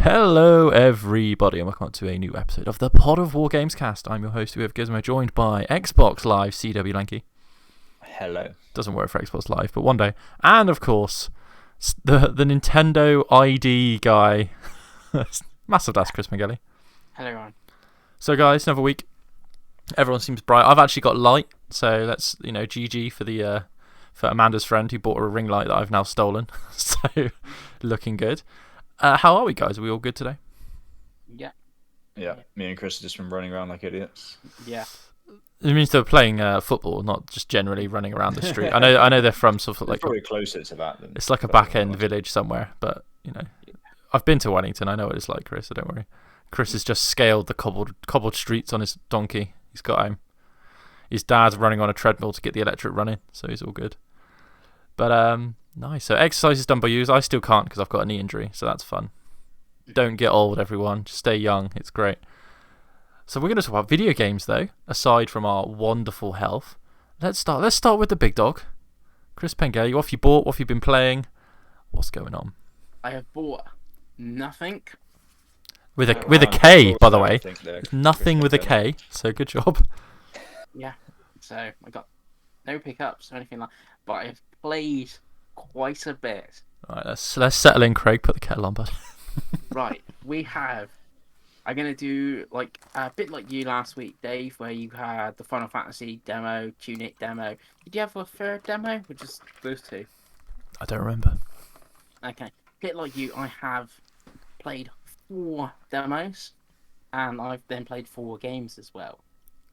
Hello, everybody, and welcome to a new episode of the Pod of War Games Cast. I'm your host, we have Gizmo, joined by Xbox Live CW Lanky. Hello. Doesn't work for Xbox Live, but one day. And, of course, the Nintendo ID guy. Massive that's Chris McGilly. Hello, everyone. So, guys, another week. Everyone seems bright. I've actually got light, so that's, GG for Amanda's friend who bought her a ring light that I've now stolen. So, looking good. How are we, guys? Are we all good today? Yeah. Yeah, me and Chris have just been running around like idiots. Yeah. It means they're playing football, not just generally running around the street. I know they're from sort of like probably closer to that than it's like a back end village somewhere, but I've been to Wellington. I know what it's like, Chris. So don't worry. Chris has just scaled the cobbled streets on his donkey. He's got his dad's running on a treadmill to get the electric running, so he's all good. But nice. So exercise is done by you. I still can't because I've got a knee injury, so that's fun. Don't get old, everyone. Just stay young. It's great. So we're going to talk about video games, though, aside from our wonderful health. Let's start with the big dog. Chris Pengelly, what have you bought? What have you been playing? What's going on? I have bought nothing. With a K, by the way. Nothing with a K, so good job. Yeah. So I got no pickups or anything like that, but I've played quite a bit. All right, let's settle in, Craig. Put the kettle on, bud. Right. I'm going to do like a bit like you last week, Dave, where you had the Final Fantasy demo, Tunic demo. Did you have a third demo? Or just those two? I don't remember. Okay. Bit like you, I have played 4 demos, and I've then played 4 games as well.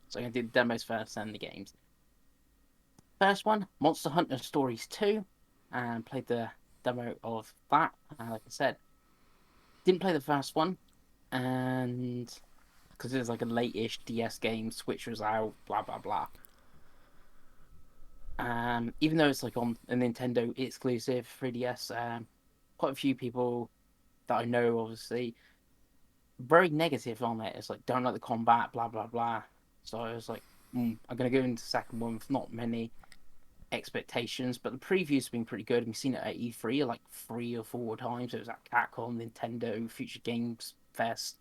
So I'm going to do the demos first and the games. First one, Monster Hunter Stories 2, and played the demo of that. Like I said, didn't play the first one, and because it was like a late-ish DS game, Switch was out, blah blah blah. Even though it's like on a Nintendo exclusive 3DS, quite a few people that I know, obviously, very negative on it. It's like, don't like the combat, blah blah blah. So I was like, I'm gonna go into the second one with not many expectations, but the preview's been pretty good. We've seen it at E3 like 3 or 4 times. It was at Capcom, Nintendo, Future Games Fest,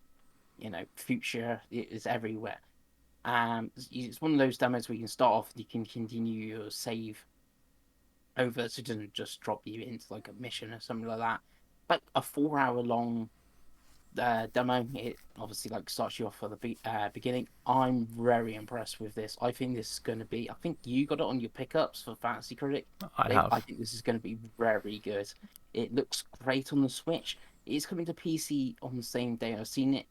Future is everywhere. It's one of those demos where you can start off and you can continue your save over, so it doesn't just drop you into like a mission or something like that. But a 4-hour long demo, it obviously like starts you off for the beginning. I'm very impressed with this. I think this is going to be, I think you got it on your pickups for Fantasy Critic. I think this is going to be very good. It looks great on the Switch. It's coming to PC on the same day. I've seen it,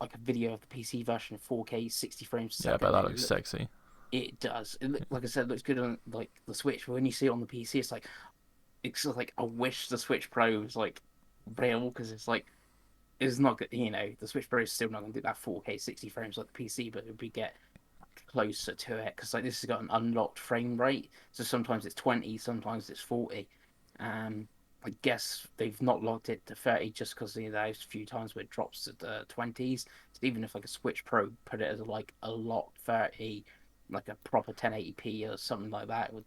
like a video of the PC version, 4K 60 frames a second. Yeah, but that looks sexy. It does. Like I said, it looks good on like the Switch, but when you see it on the PC, it's like I wish the Switch Pro was like real, because it's like, it's not good. The Switch Pro is still not going to do that 4K 60 frames like the PC, but it would get closer to it, because like this has got an unlocked frame rate, so sometimes it's 20, sometimes it's 40. I guess they've not locked it to 30 just because there's a few times where it drops to the 20s. So even if like a Switch Pro put it as like a locked 30, like a proper 1080p or something like that with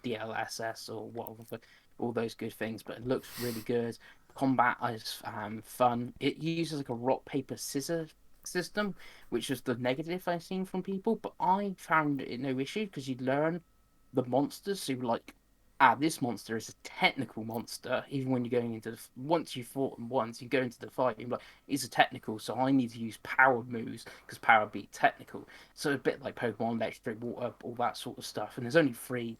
DLSS or whatever, all those good things, but it looks really good. Combat is fun. It uses like a rock paper scissors system, which is the negative I've seen from people, but I found it no issue, because you learn the monsters. So you're like, this monster is a technical monster. Even when you're going into once you fought them once, you go into the fight, you're like, it's a technical, so I need to use power moves because power beat technical. So a bit like Pokemon, electric, water, all that sort of stuff. And there's only 3: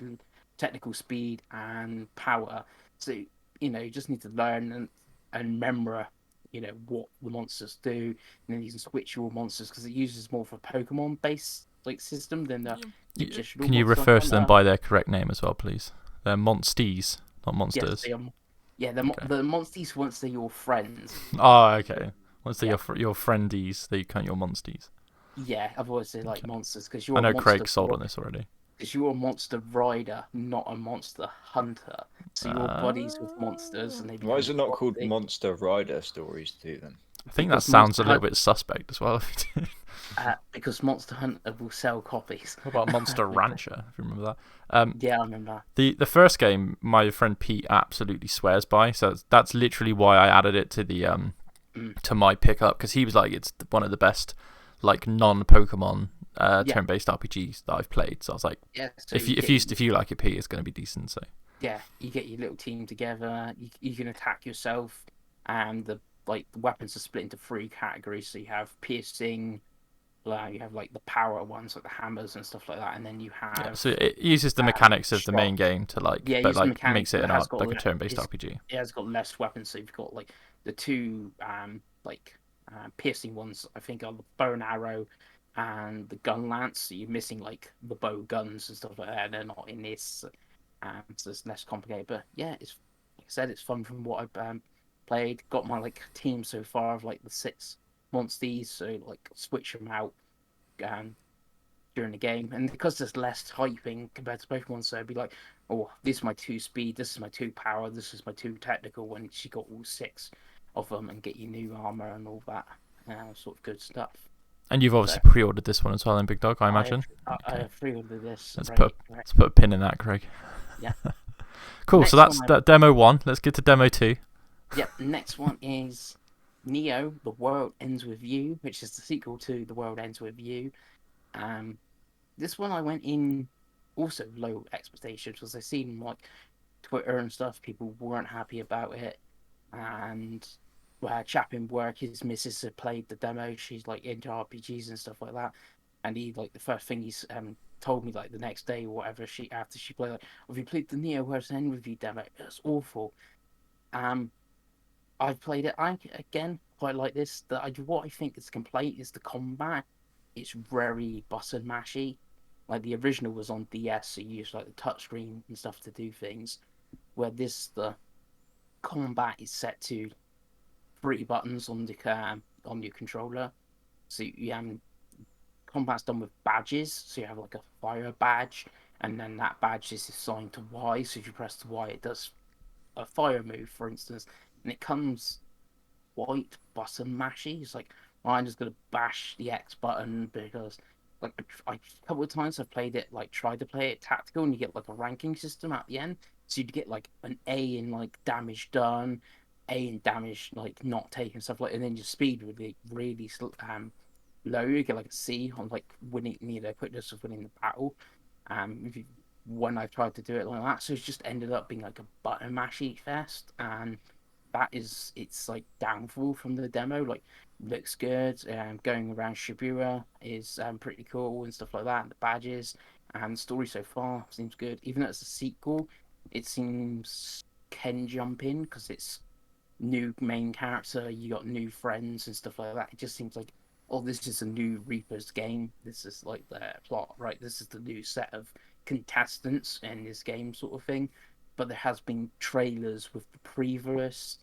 technical, speed, and power. So you just need to learn and remember, what the monsters do, and then you can switch your monsters, because it uses more of a Pokemon based like system than the traditional. Can you refer to them by their correct name as well, please? They're Monsties, not monsters. Yes, the Monsties, once they're your friends. Oh, okay. Once they're your friendies, they count your Monsties. Yeah, I've always said like monsters, because you're. I know Craig sold on this already. Because you're a monster rider, not a monster hunter. So your body's with monsters, and they. Why is it not called Monster Rider Stories 2 then? I think that sounds a little bit suspect as well. Because Monster Hunter will sell copies. What about Monster Rancher, if you remember that? Yeah, I remember. The first game, my friend Pete absolutely swears by, so that's literally why I added it to the to my pickup, because he was like, it's one of the best like non-Pokemon turn-based RPGs that I've played. So I was like, Yeah. So if you like it, Pete, it's going to be decent. So yeah, you get your little team together. You can attack yourself, and the weapons are split into 3 categories. So you have piercing, you have like the power ones, like the hammers and stuff like that, and then you have so it uses the mechanics of the main shock. game to like, Yeah, but use the like mechanics, makes it but an like a turn-based RPG. It has got less weapons. So you've got like the 2 piercing ones. I think are the bow and arrow and the gun lance. So you're missing like the bow guns and stuff like that. They're not in this, so it's less complicated. But yeah, it's like I said, it's fun from what I've played. Got my like team so far of like the 6 monsters. So like switch them out during the game, and because there's less typing compared to Pokemon, so it'd be like, oh, this is my 2 speed, this is my 2 power, this is my 2 technical. When she got all 6 of them, and get you new armor and all that sort of good stuff. And you've obviously pre-ordered this one as well, then, Big Dog, I imagine. I have pre-ordered this. Let's put a pin in that, Craig. Yeah. Cool. So that's demo 1. Let's get to demo 2. Yep. Next one is Neo: The World Ends With You, which is the sequel to The World Ends With You. This one I went in also low expectations, because I seen like Twitter and stuff, people weren't happy about it, and a chap in work, his missus had played the demo, she's like into RPGs and stuff like that, and he like the first thing he's told me like the next day or whatever, after she played, like, have you played the Neo World's End With You demo? It was awful. I've played it. I again quite like this. What I think is the complaint is the combat. It's very button mashy. Like the original was on DS, so you use like the touchscreen and stuff to do things. Where the combat is set to 3 buttons on your controller. So combat's done with badges. So you have like a fire badge, and then that badge is assigned to Y. So if you press the Y, it does a fire move, for instance, and it comes quite button mashy. It's like, well, I'm just gonna bash the X button, because like a couple of times I've played it, like tried to play it tactical, and you get like a ranking system at the end. So you'd get like an A in like damage done, A in damage like not taken, stuff like, and then your speed would be really low. You get like a C on like winning, quickness of winning the battle. When I tried to do it like that, so it's just ended up being like a button mashy fest, and that is its like downfall from the demo. Like, looks good, going around Shibuya is pretty cool and stuff like that, and the badges and the story so far seems good. Even though it's a sequel, it seems can jump in, because it's new main character, you got new friends and stuff like that. It just seems like, oh, this is a new Reaper's game, this is like the plot, right? This is the new set of contestants in this game, sort of thing. But there has been trailers with the previous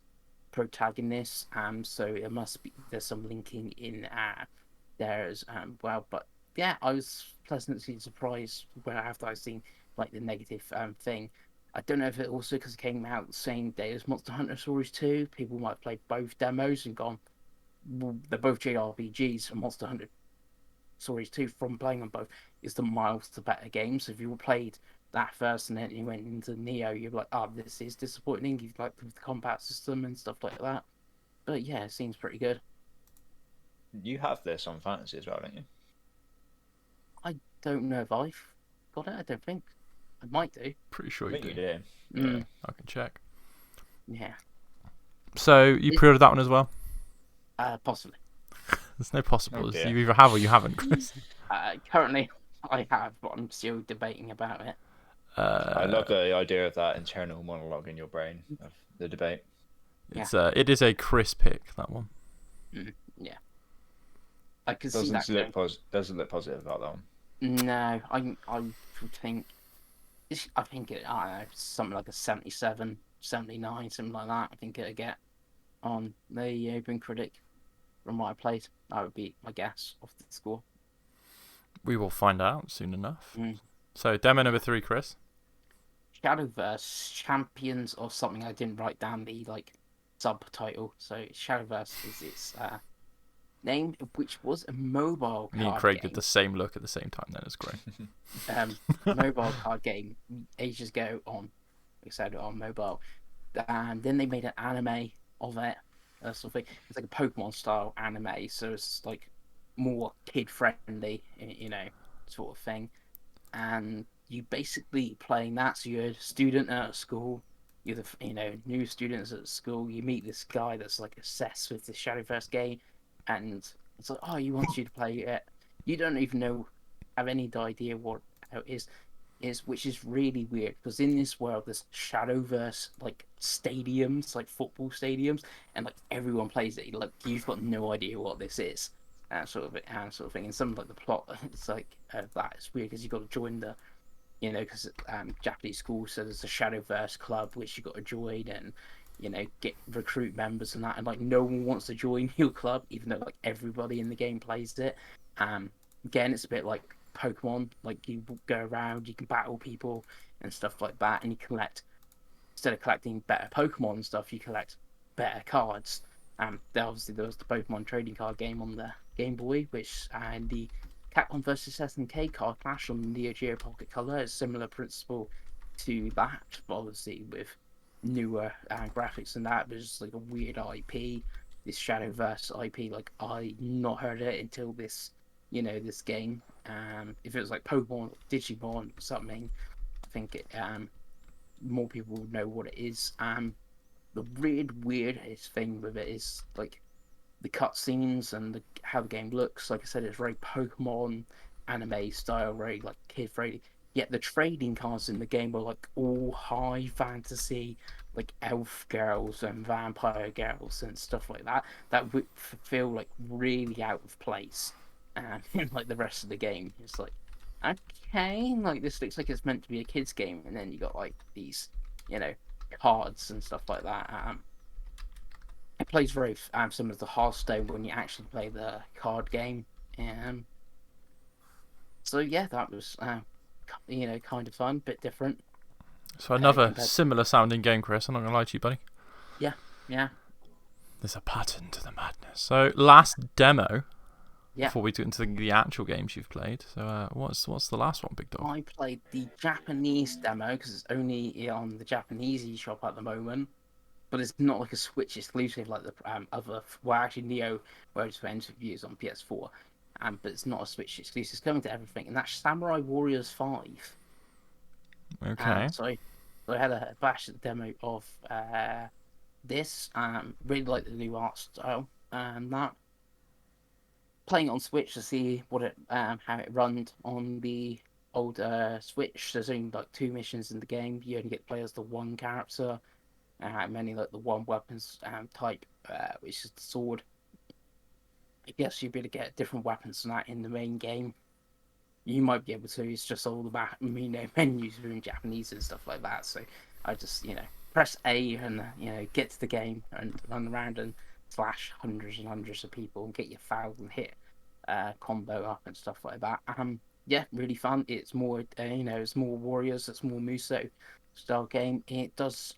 protagonists, so it must be there's some linking in there as well. But yeah, I was pleasantly surprised after I seen like the negative thing. I don't know if it also, because it came out the same day as Monster Hunter Stories 2, people might have played both demos and gone, well, they're both JRPGs, and Monster Hunter Stories 2, from playing them both, is the miles to better game. So if you played that first and then you went into Neo, you're like, oh, this is disappointing. You like the combat system and stuff like that. But yeah, it seems pretty good. You have this on Fantasy as well, don't you? I don't know if I've got it. I don't think. I might do. Pretty sure I you think do. you do. Mm. Yeah. I can check. Yeah. So you pre-ordered that one as well? Possibly. There's no possibles. dear. You either have or you haven't, Chris. Currently, I have, but I'm still debating about it. I love the idea of that internal monologue in your brain of the debate. It is a Chris pick, that one. Yeah. I can see that. Doesn't look positive about that one. No, I think I think it. I don't know, something like a 77, 79, something like that. I think it'll get on the Open Critic from what I played. That would be my guess off the score. We will find out soon enough. Mm. So demo number 3, Chris. Shadowverse Champions of something. I didn't write down the subtitle. So Shadowverse is its name, which was a mobile card Me and Craig game. did the same look at the same time. Then it's great. Mobile card game ages ago on, like I said, on mobile, and then they made an anime of it sort of thing. It's like a Pokemon style anime, so it's like more kid friendly, sort of thing. And you basically playing that. So you're a student at school. You're new students at school. You meet this guy that's like obsessed with the Shadowverse game, and it's like, oh, he wants you to play it. You don't even have any idea how it is, which is really weird because in this world there's Shadowverse like stadiums, like football stadiums, and like everyone plays it. Like you've got no idea what this is, sort of thing. And some of like the plot, it's like that. It's weird because you've got to join the, because Japanese school, so there's a Shadowverse club which you got to join and get recruit members and that, and like no one wants to join your club even though like everybody in the game plays it. Again, it's a bit like Pokemon, like you go around, you can battle people and stuff like that, and you collect, instead of collecting better Pokemon and stuff, you collect better cards. Obviously there was the Pokemon trading card game on the Game Boy, which and the Capcom vs SNK card Clash on the Neo Geo Pocket Color is similar principle to that, but obviously with newer graphics and that. But it's just like a weird IP, this Shadowverse IP. Like I not heard it until this, this game. If it was like Pokemon, Digimon, or something, I think more people would know what it is. The weirdest thing with it is like the cutscenes and how the game looks. Like I said, it's very Pokemon anime style, very like kid friendly. Yet the trading cards in the game were like all high fantasy, like elf girls and vampire girls and stuff like that. That would feel like really out of place. And like the rest of the game, it's like, okay, like this looks like it's meant to be a kids game, and then you got like these, cards and stuff like that. It plays very similar to Hearthstone when you actually play the card game. So yeah, that was kind of fun, bit different. So another similar sounding game, Chris. I'm not gonna lie to you, buddy. Yeah. There's a pattern to the madness. So last demo. Yeah. Before we get into the actual games you've played, so what's the last one, Big Dog? I played the Japanese demo because it's only on the Japanese eShop at the moment, but it's not like a Switch exclusive like the other. Well, actually, Neo Road to End reviews on PS4, but it's not a Switch exclusive. It's coming to everything, and that's Samurai Warriors 5. Okay. So I had a bash at the demo of this. Really like the new art style and that. Playing it on Switch to see what it how it runs on the old Switch. There's only like 2 missions in the game. You only get to play as the one character, mainly like the one weapons type, which is the sword. I guess you'd be able to get different weapons from that in the main game. You might be able to. It's just all the menus are in Japanese and stuff like that. So I just press A and get to the game and run around and slash hundreds and hundreds of people and get your 1,000 hit combo up and stuff like that. Yeah, really fun. It's more it's more warriors, it's more Muso style game. It does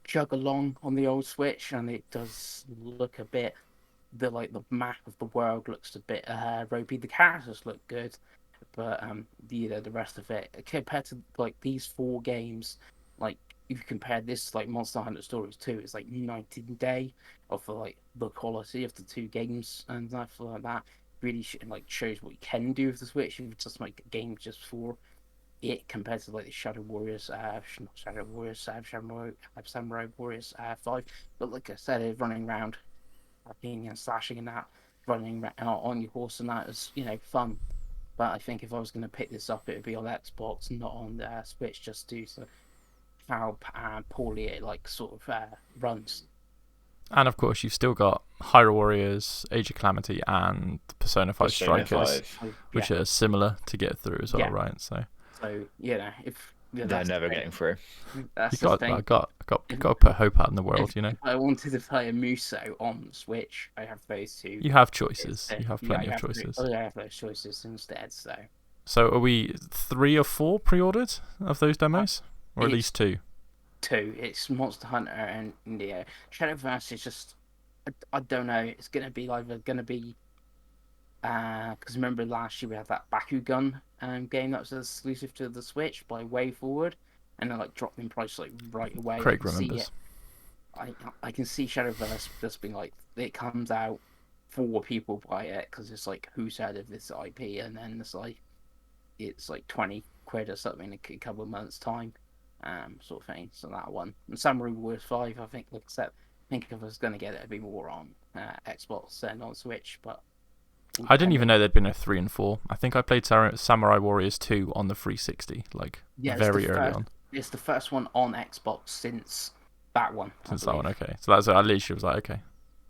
chug along on the old Switch, and it does look a bit the map of the world looks a bit ropey. The characters look good, but the rest of it compared to like these 4 games, like if you compare this to like Monster Hunter Stories 2, it's like night and day of like the quality of the 2 games and stuff like that. Really shows what you can do with the Switch if you just make a game just for it compared to like the Samurai Warriors 5. But like I said, it's running around, and slashing and that, running on your horse and that is fun. But I think if I was going to pick this up, it would be on Xbox, not on the Switch, just due to how poorly it runs. And of course, you've still got Hyrule Warriors, Age of Calamity, and Persona 5 Persona Strikers, 5. which are similar to get through as well, right? So if they're never getting through. That's I the thing. got to put hope out in the world, If I wanted to play a Muso on Switch, I have those 2. You have choices. You have plenty of choices. I have those choices instead. So are we 3 or 4 pre-ordered of those demos, or at least 2? 2. It's Monster Hunter and Shadowverse is just I don't know. It's gonna be because remember last year we had that Bakugan game that was exclusive to the Switch by WayForward, and then dropped in price right away. Craig remembers. I can see Shadowverse just being like it comes out, 4 people buy it because it's like who's heard of this IP, and then it's like 20 quid or something in a couple of months time, sort of thing. So that one and Samurai Wars 5, I think, like I said, I think if I was gonna get it, it'd be more on Xbox than on Switch, but. I didn't even know there'd been a 3 and 4. I think I played Samurai Warriors 2 on the 360, like very early on. It's the first one on Xbox since that one. Since that one, okay. So that's at least she was like, okay.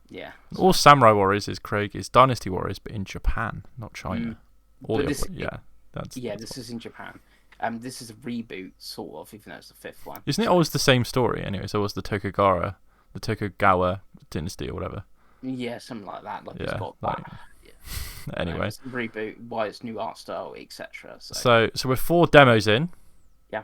Yeah. All Samurai Warriors is Craig is Dynasty Warriors, but in Japan, not China. This is in Japan. This is a reboot, sort of, even though it's the 5th one. Isn't it always the same story anyway? So it was the Tokugawa dynasty or whatever. Yeah, something like that. Like yeah, it's got like, that. Anyway, reboot, why it's new art style, etc. So we're 4 demos in. Yeah.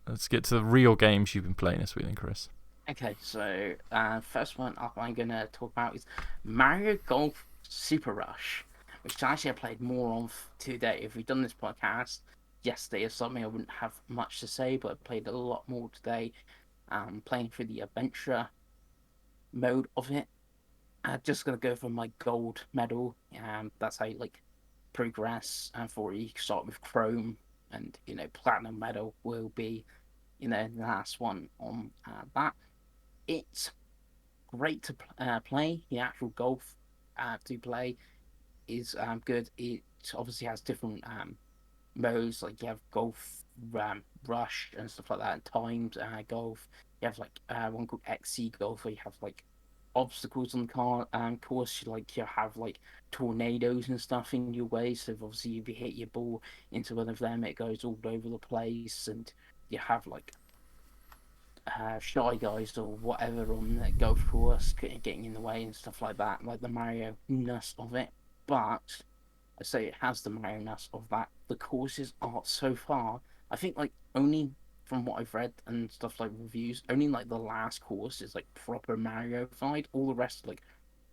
Let's get to the real games you've been playing this week, then, Chris. Okay, so first one up I'm gonna talk about is Mario Golf Super Rush, which actually I played more of today. If we'd done this podcast yesterday or something, I wouldn't have much to say, but I played a lot more today. Playing through the adventure mode of it. Just gonna go for my gold medal. That's how you progress. For you start with Chrome, and platinum medal will be, the last one on that. It's great to play. The actual golf to play is good. It obviously has different modes. Like you have golf rush and stuff like that, and timed golf. You have one called XC golf, where you have obstacles on the course. You have tornadoes and stuff in your way. So obviously, if you hit your ball into one of them, it goes all over the place, and you have shy guys or whatever on the golf course getting in the way and stuff like that, like the Mario-ness of it. But I say it has the Mario-ness of that. The courses are so far, I think, only from what I've read and stuff like reviews, only the last course is proper Mario-fied. All the rest are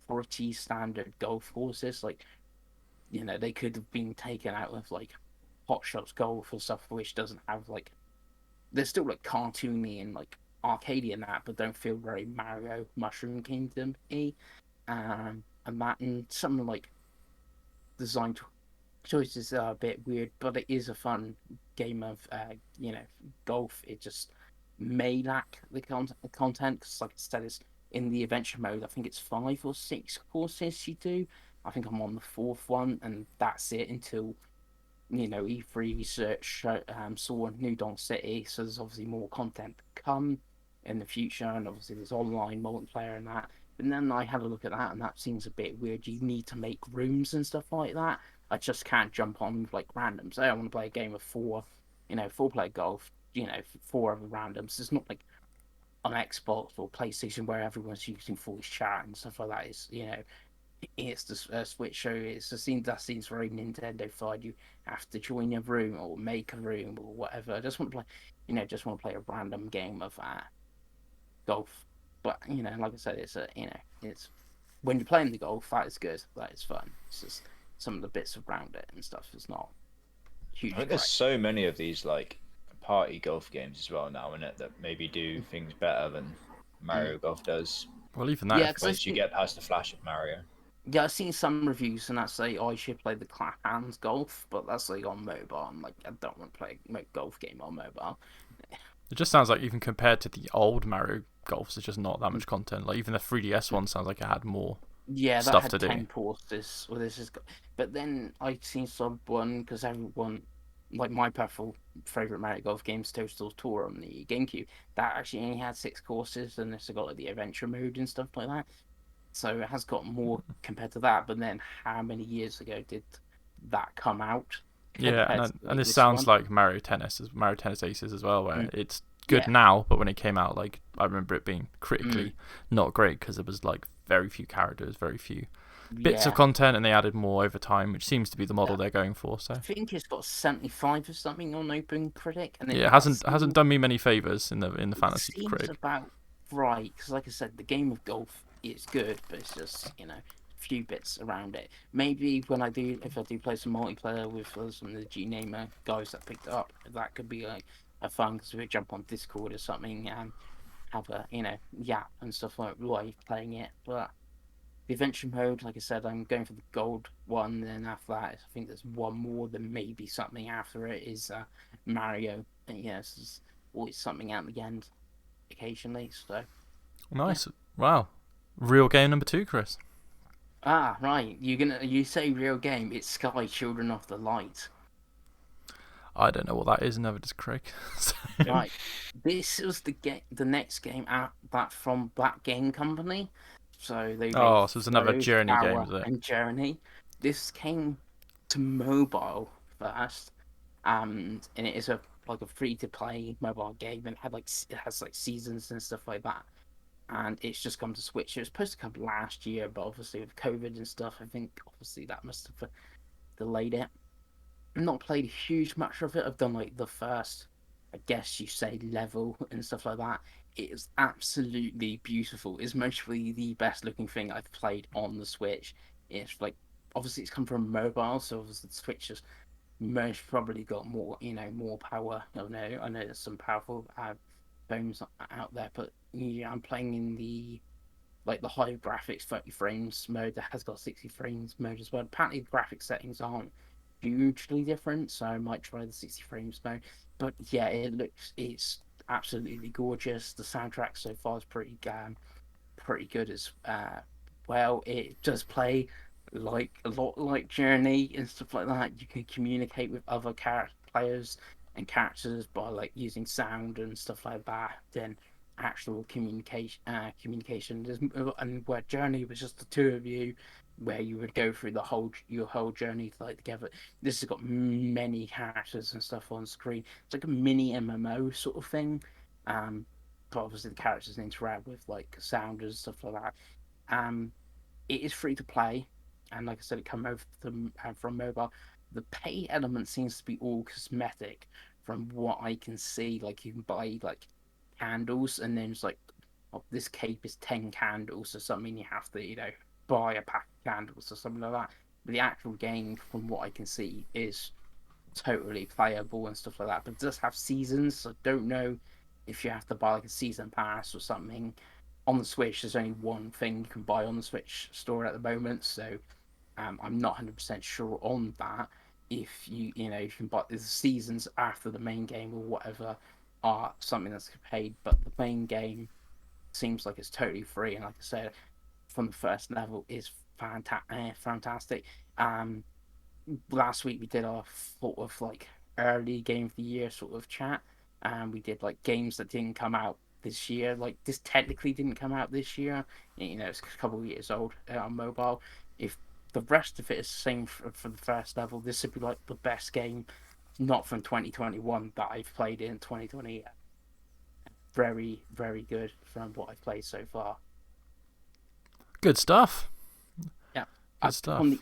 pretty standard golf courses. They could have been taken out of Hot Shots Golf or stuff, which doesn't have they're still cartoony and arcadey and that, but don't feel very Mario Mushroom Kingdom-y. And that, and some design choices are a bit weird, but it is a fun game of golf. It just may lack the content because, like I said, it's in the adventure mode. I think it's 5 or 6 courses you do. I think I'm on the 4th one, and that's it until E3 research saw New Donk City. So there's obviously more content to come in the future, and obviously there's online multiplayer and that. But then I had a look at that, and that seems a bit weird. You need to make rooms and stuff like that. I just can't jump on with random. Say I want to play a game of 4, 4-player golf, 4 other randoms. It's not on Xbox or PlayStation where everyone's using voice chat and stuff like that. It's the Switch, so that seems very Nintendo-fied. You have to join a room or make a room or whatever. I just want to play, a random game of golf. But like I said, it's when you're playing the golf, that is good. That is fun. It's just some of the bits around it and stuff is not huge. I think there's so many of these party golf games as well now, in it, that maybe do things better than Mario Golf does. Well, even that. Once you get past the flash of Mario. Yeah, I've seen some reviews and that say I should play the Clap Hands Golf, but that's on mobile. I'm I don't want to play a golf game on mobile. It just sounds like even compared to the old Mario Golfs, it's just not that much content. Even the 3DS one sounds like it had more. Yeah, that stuff had to 10 do. courses. Well, but then I'd seen someone, because everyone, my favorite Mario Golf game is Toadstool Tour on the GameCube. That actually only had 6 courses, and it's got the adventure mode and stuff like that. So it has got more compared to that. But then, how many years ago did that come out? Yeah, and this sounds like Mario Tennis Aces as well, where it's good now, but when it came out, I remember it being critically not great because there was very few characters, very few bits of content, and they added more over time, which seems to be the model they're going for. So I think it's got 75 or something on Open Critic, and it hasn't done me many favors in the fantasy critic. Seems about right, because like I said, the game of golf is good, but it's just few bits around it. Maybe if I do play some multiplayer with some of the GNamer guys that picked it up, that could be a fun, because we jump on Discord or something and have a yap and stuff like while you're playing it. But the adventure mode, like I said, I'm going for the gold one. Then after that, I think there's one more. Then maybe something after it is Mario. And yes, there's always something at the end occasionally. So Nice. Wow. Real game number 2, Chris. right, you say real game? It's Sky Children of the Light. I don't know what that is, never does Craig. Right, this was the next game out that from that game company. So they made So it's another Road, Journey game, Hour, is it? and Journey. This came to mobile first, and it is a free to play mobile game, and it has like seasons and stuff like that. And it's just come to Switch. It was supposed to come last year, but obviously with COVID and stuff, I think obviously that must have delayed it. I've not played a huge much of it. I've done like the first, I guess you say, level and stuff like that. It is absolutely beautiful. It's mostly the best looking thing I've played on the Switch. It's like obviously it's come from mobile, so obviously the Switch has most probably got more, more power. I know there's some powerful phones out there, but yeah, I'm playing in the high graphics 30 frames mode that has got 60 frames mode as well. Apparently the graphics settings aren't hugely different, so I might try the 60 frames mode. But yeah, it's absolutely gorgeous. The soundtrack so far is pretty good as well. It does play like a lot like Journey and stuff like that. You can communicate with other players and characters by like using sound and stuff like that. Then actual communication. And where Journey was just the two of you, where you would go through your whole journey like together. This has got many characters and stuff on screen. It's like a mini MMO sort of thing. But obviously the characters interact with like sound and stuff like that. Um, it is free to play, and like I said, it come over from mobile. The pay element seems to be all cosmetic, from what I can see. Like you can buy like candles, and then it's like, oh, this cape is 10 candles or something. You have to buy a pack of candles or something like that. But the actual game, from what I can see, is totally playable and stuff like that. But it does have seasons, so I don't know if you have to buy like a season pass or something. On the Switch, there's only one thing you can buy on the Switch store at the moment, so I'm not 100% sure on that. If you can buy the seasons after the main game or whatever are something that's paid, but the main game seems like it's totally free. And like I said, from the first level is fantastic. Last week we did our sort of like early game of the year sort of chat, and we did like games that didn't come out this year. Like this technically didn't come out this year. It's a couple of years old on mobile. If the rest of it is the same for the first level, this would be like the best game, not from 2021, that I've played in 2020. Very, very good from what I've played so far. Good stuff. Yeah. Good stuff. On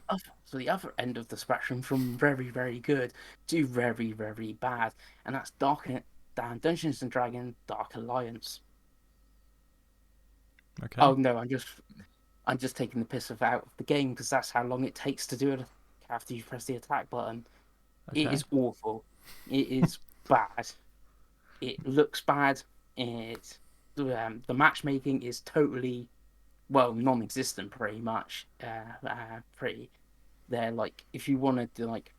the other end of the spectrum, from very, very good to very, very bad, and that's Dungeons and Dragons Dark Alliance. Okay. Oh no, I'm just taking the piss out of the game because that's how long it takes to do it after you press the attack button. Okay. It is awful. It is bad. It looks bad. The matchmaking is totally, well, non-existent pretty much. They're like, if you wanted to like,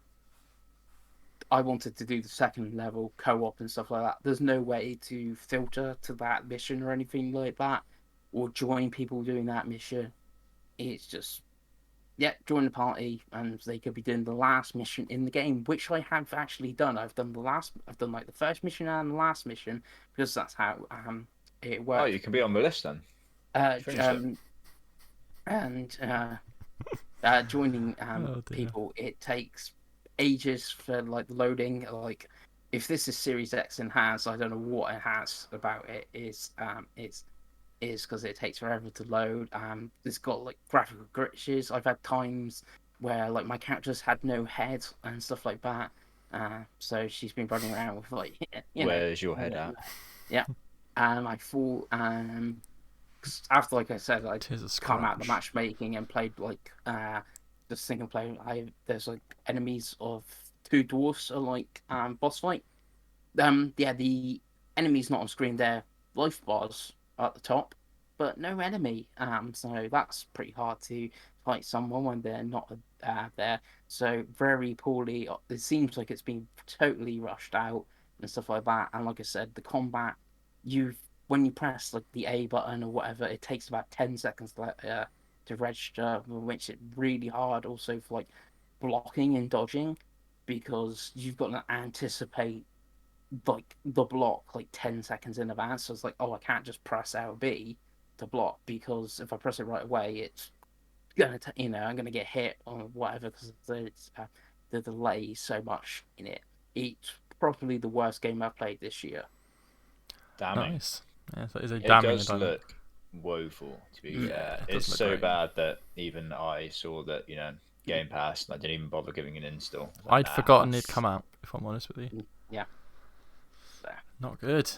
I wanted to do the second level co-op and stuff like that. There's no way to filter to that mission or anything like that, or join people doing that mission. It's just, yeah, join the party, and they could be doing the last mission in the game, which I have actually done. I've done like the first mission and the last mission, because that's how it works. Oh, you can be on the list then. And joining people, it takes ages for like loading. Like if this is Series X and has, I don't know what it has about it is because it takes forever to load. It's got like graphical glitches. I've had times where like my characters had no head and stuff like that. So she's been running around with like Where's your head at? Yeah. I thought after, like I said, I come out the matchmaking and played like the single player. There's like enemies of 2 dwarfs or like boss fight. Yeah, the enemy's not on screen there life bars at the top, but no enemy. So that's pretty hard to fight someone when they're not there. So very poorly. It seems like it's been totally rushed out and stuff like that. And like I said, the combat, you when you press like the A button or whatever, it takes about 10 seconds to register, which makes it really hard also for like blocking and dodging because you've got to anticipate like the block like 10 seconds in advance. So it's like, oh, I can't just press LB to block because if I press it right away, it's gonna, I'm gonna get hit or whatever because the delay so much in it. It's probably the worst game I've played this year. Damning. Nice. Yeah, that is a It damning does indictment. look woeful, to be Yeah, fair. it does It's look so great. bad that even I saw that, Game Pass, and I didn't even bother giving an install. I was like, I'd nah. forgotten that's- it'd come out, if I'm honest with you. Yeah. Not good.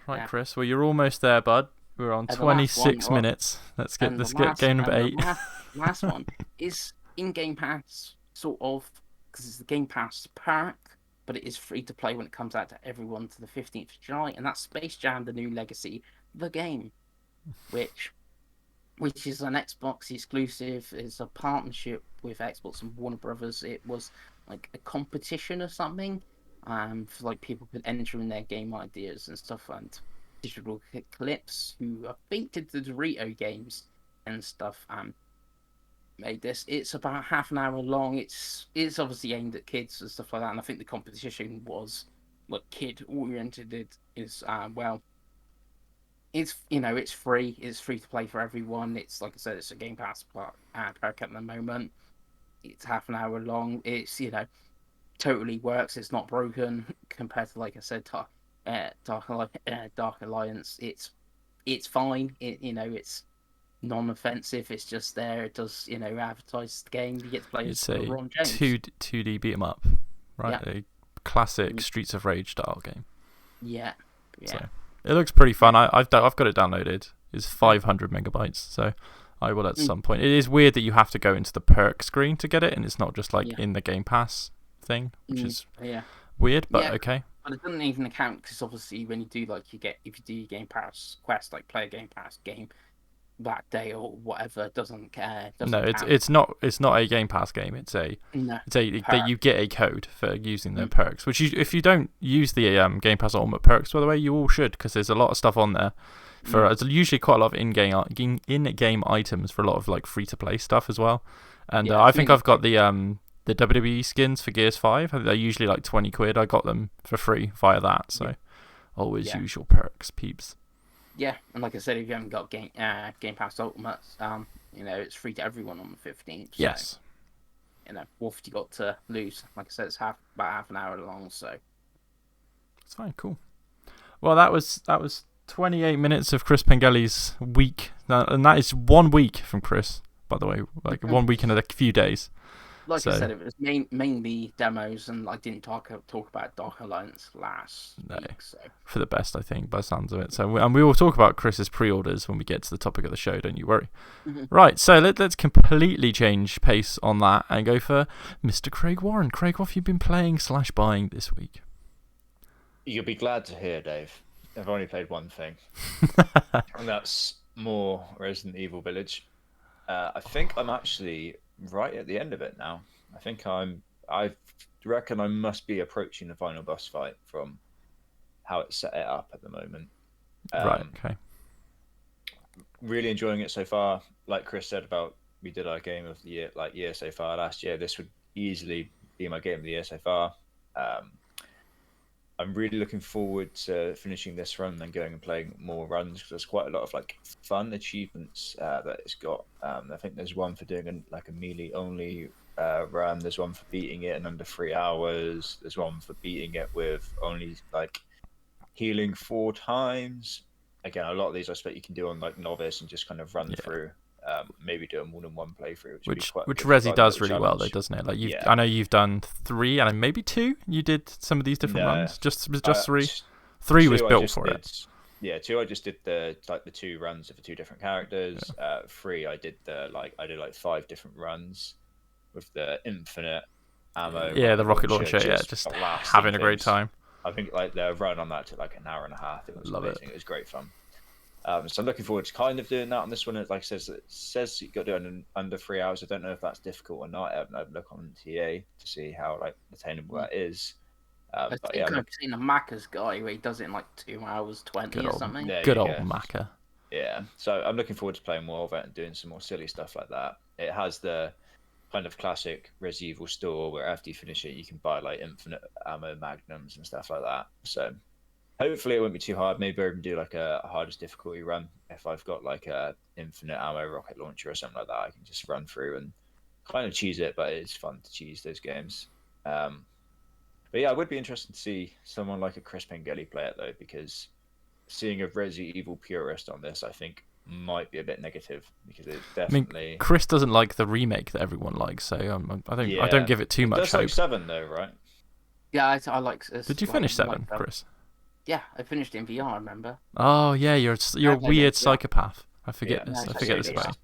Right, Yeah. Chris. Well, you're almost there, bud. We're on And the last 26 one, minutes. Let's get And the game number and 8. the last one is in Game Pass, sort of, because it's the Game Pass perk, but it is free to play when it comes out to everyone to the 15th of July, and that's Space Jam: The New Legacy, the game, which is an Xbox exclusive. It's a partnership with Xbox and Warner Brothers. It was like a competition or something, for like people could enter in their game ideas and stuff, and digital clips who I think did the Dorito games and stuff. Made this. It's about half an hour long. It's obviously aimed at kids and stuff like that, and I think the competition was like kid oriented. It is well. It's it's free. It's free to play for everyone. It's like I said, it's a Game Pass perk at the moment. It's half an hour long. It's totally works. It's not broken compared to like I said, Dark Alliance. It's fine. It's non-offensive. It's just there. It does advertise the game. You get to play as It's a LeBron James. 2D beat 'em up, right? Yeah. A classic Streets of Rage style game. Yeah. So it looks pretty fun. I've got it downloaded. It's 500 megabytes, so I will at some point. It is weird that you have to go into the perk screen to get it, and it's not just like in the Game Pass thing, which is weird, but okay. But it doesn't even account because obviously when you do if you do your Game Pass quest, like play a Game Pass game that day or whatever, it doesn't care. No, it's not a Game Pass game. It's a perk. you get a code for using the perks. Which if you don't use the Game Pass Ultimate perks, by the way, you all should, because there's a lot of stuff on there. It's usually quite a lot of in-game items for a lot of like free to play stuff as well. And I think I've got the WWE skins for Gears 5. They're usually like 20 quid. I got them for free via that. So always use your perks, peeps. Yeah, and like I said, if you haven't got Game Pass Ultimate, it's free to everyone on the 15th. So, Yes. what have you got to lose? Like I said, it's about half an hour long, so it's fine. Cool. Well, that was 28 minutes of Chris Pengelly's week, and that is 1 week from Chris, by the way. Like 1 week in a few days. Like I said, it was mainly demos, and I didn't talk about Dark Alliance last week. So. For the best, I think, by the sounds of it. So, we will talk about Chris's pre-orders when we get to the topic of the show. Don't you worry. Right. So let's completely change pace on that and go for Mr. Craig Warren. Craig, what have you been playing / buying this week? You'll be glad to hear, Dave. I've only played one thing, and that's more Resident Evil Village. I think I'm actually right at the end of it now. I reckon I must be approaching the final boss fight from how it's set it up at the moment. Right, okay. Really enjoying it so far. Like Chris said about we did our game of the year so far last year. This would easily be my game of the year so far. I'm really looking forward to finishing this run and going and playing more runs, because there's quite a lot of like fun achievements that it's got. I think there's one for doing a melee only run. There's one for beating it in under 3 hours. There's one for beating it with only like healing 4 times. Again, a lot of these I expect you can do on like novice and just kind of run through. Maybe do a more than one playthrough, which Resi does really well, though, doesn't it? Like I know you've done 3 and maybe 2. You did some of these different runs. Just 3. 3 was built for it. Yeah, 2 I just did the 2 runs of the 2 different characters. 3 I did 5 different runs with the infinite ammo. Yeah, the rocket launcher. Yeah, just having a great time. I think like the run on that took like an hour and a half. It was Love it. amazing. It was great fun. So I'm looking forward to kind of doing that on this one. Like it says you got to do it in under 3 hours. I don't know if that's difficult or not. I haven't had a look on TA to see how like attainable that is. I But think yeah, I've seen a Macca's guy where he does it in like 2 hours 20 Good or old- something. there Good you old go. Macca. Yeah, so I'm looking forward to playing more of it and doing some more silly stuff like that. It has the kind of classic Resident Evil store where after you finish it, you can buy like infinite ammo magnums and stuff like that. So hopefully it won't be too hard. Maybe I can do like a hardest difficulty run. If I've got like a infinite ammo rocket launcher or something like that, I can just run through and kind of cheese it. But it's fun to cheese those games. But yeah, I would be interested to see someone like a Chris Pengelly play it though, because seeing a Resident Evil purist on this, I think might be a bit negative because it definitely. Chris doesn't like the remake that everyone likes, so I don't give it too much That's hope. like 7 though, right? Yeah, I like. Did you finish 7, Chris? Yeah, I finished it in VR. Remember? Oh yeah, you're a Yeah, weird yeah. psychopath. I forget Yeah, this. no, I it's forget actually this good. about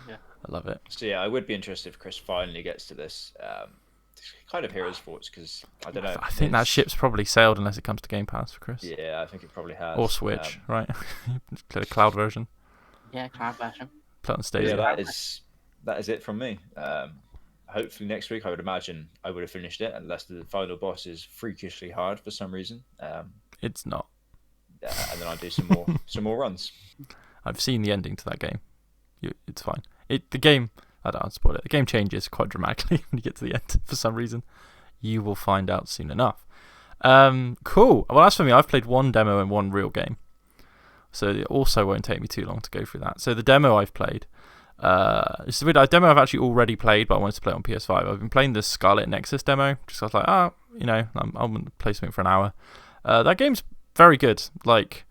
you. Yeah. I love it. So yeah, I would be interested if Chris finally gets to this. Kind of hear his thoughts because I don't know. I think that it's- ship's probably sailed unless it comes to Game Pass for Chris. Yeah, I think it probably has. Or Switch, right? Play the cloud version. Yeah, cloud version. Play it on Yeah, Stadia. that is it from me. Hopefully next week I would imagine I would have finished it unless the final boss is freakishly hard for some reason. It's not. And then I'll do some more runs. I've seen the ending to that game. It's fine. The game. I don't want to spoil it. The game changes quite dramatically when you get to the end for some reason. You will find out soon enough. Cool. Well, as for me, I've played one demo and one real game. So it also won't take me too long to go through that. So the demo I've played, it's a weird. A demo I've actually already played, but I wanted to play it on PS5. I've been playing the Scarlet Nexus demo. Just I was like, I'm going to play something for an hour. That game's very good. Like,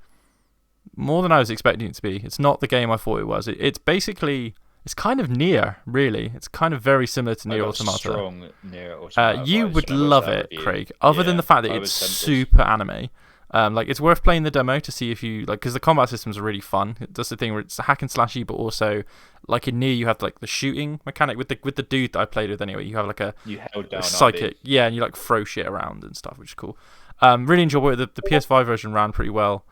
more than I was expecting it to be. It's not the game I thought it was. It's basically... It's kind of Nier, really. It's kind of very similar to Nier Automata. Strong Nier Automata. You vibes would when I watched love that it, review. Craig. Other than Yeah, the fact that I it's was tempted. super anime. Like, it's worth playing the demo to see if you like, because the combat systems are really fun. It does the thing where it's a hack and slashy, but also like in Nier you have like the shooting mechanic with the dude that I played with anyway. You have like You held down psychic, RB. yeah, and you like throw shit around and stuff, which is cool. Really enjoyable. The PS5 version ran pretty well,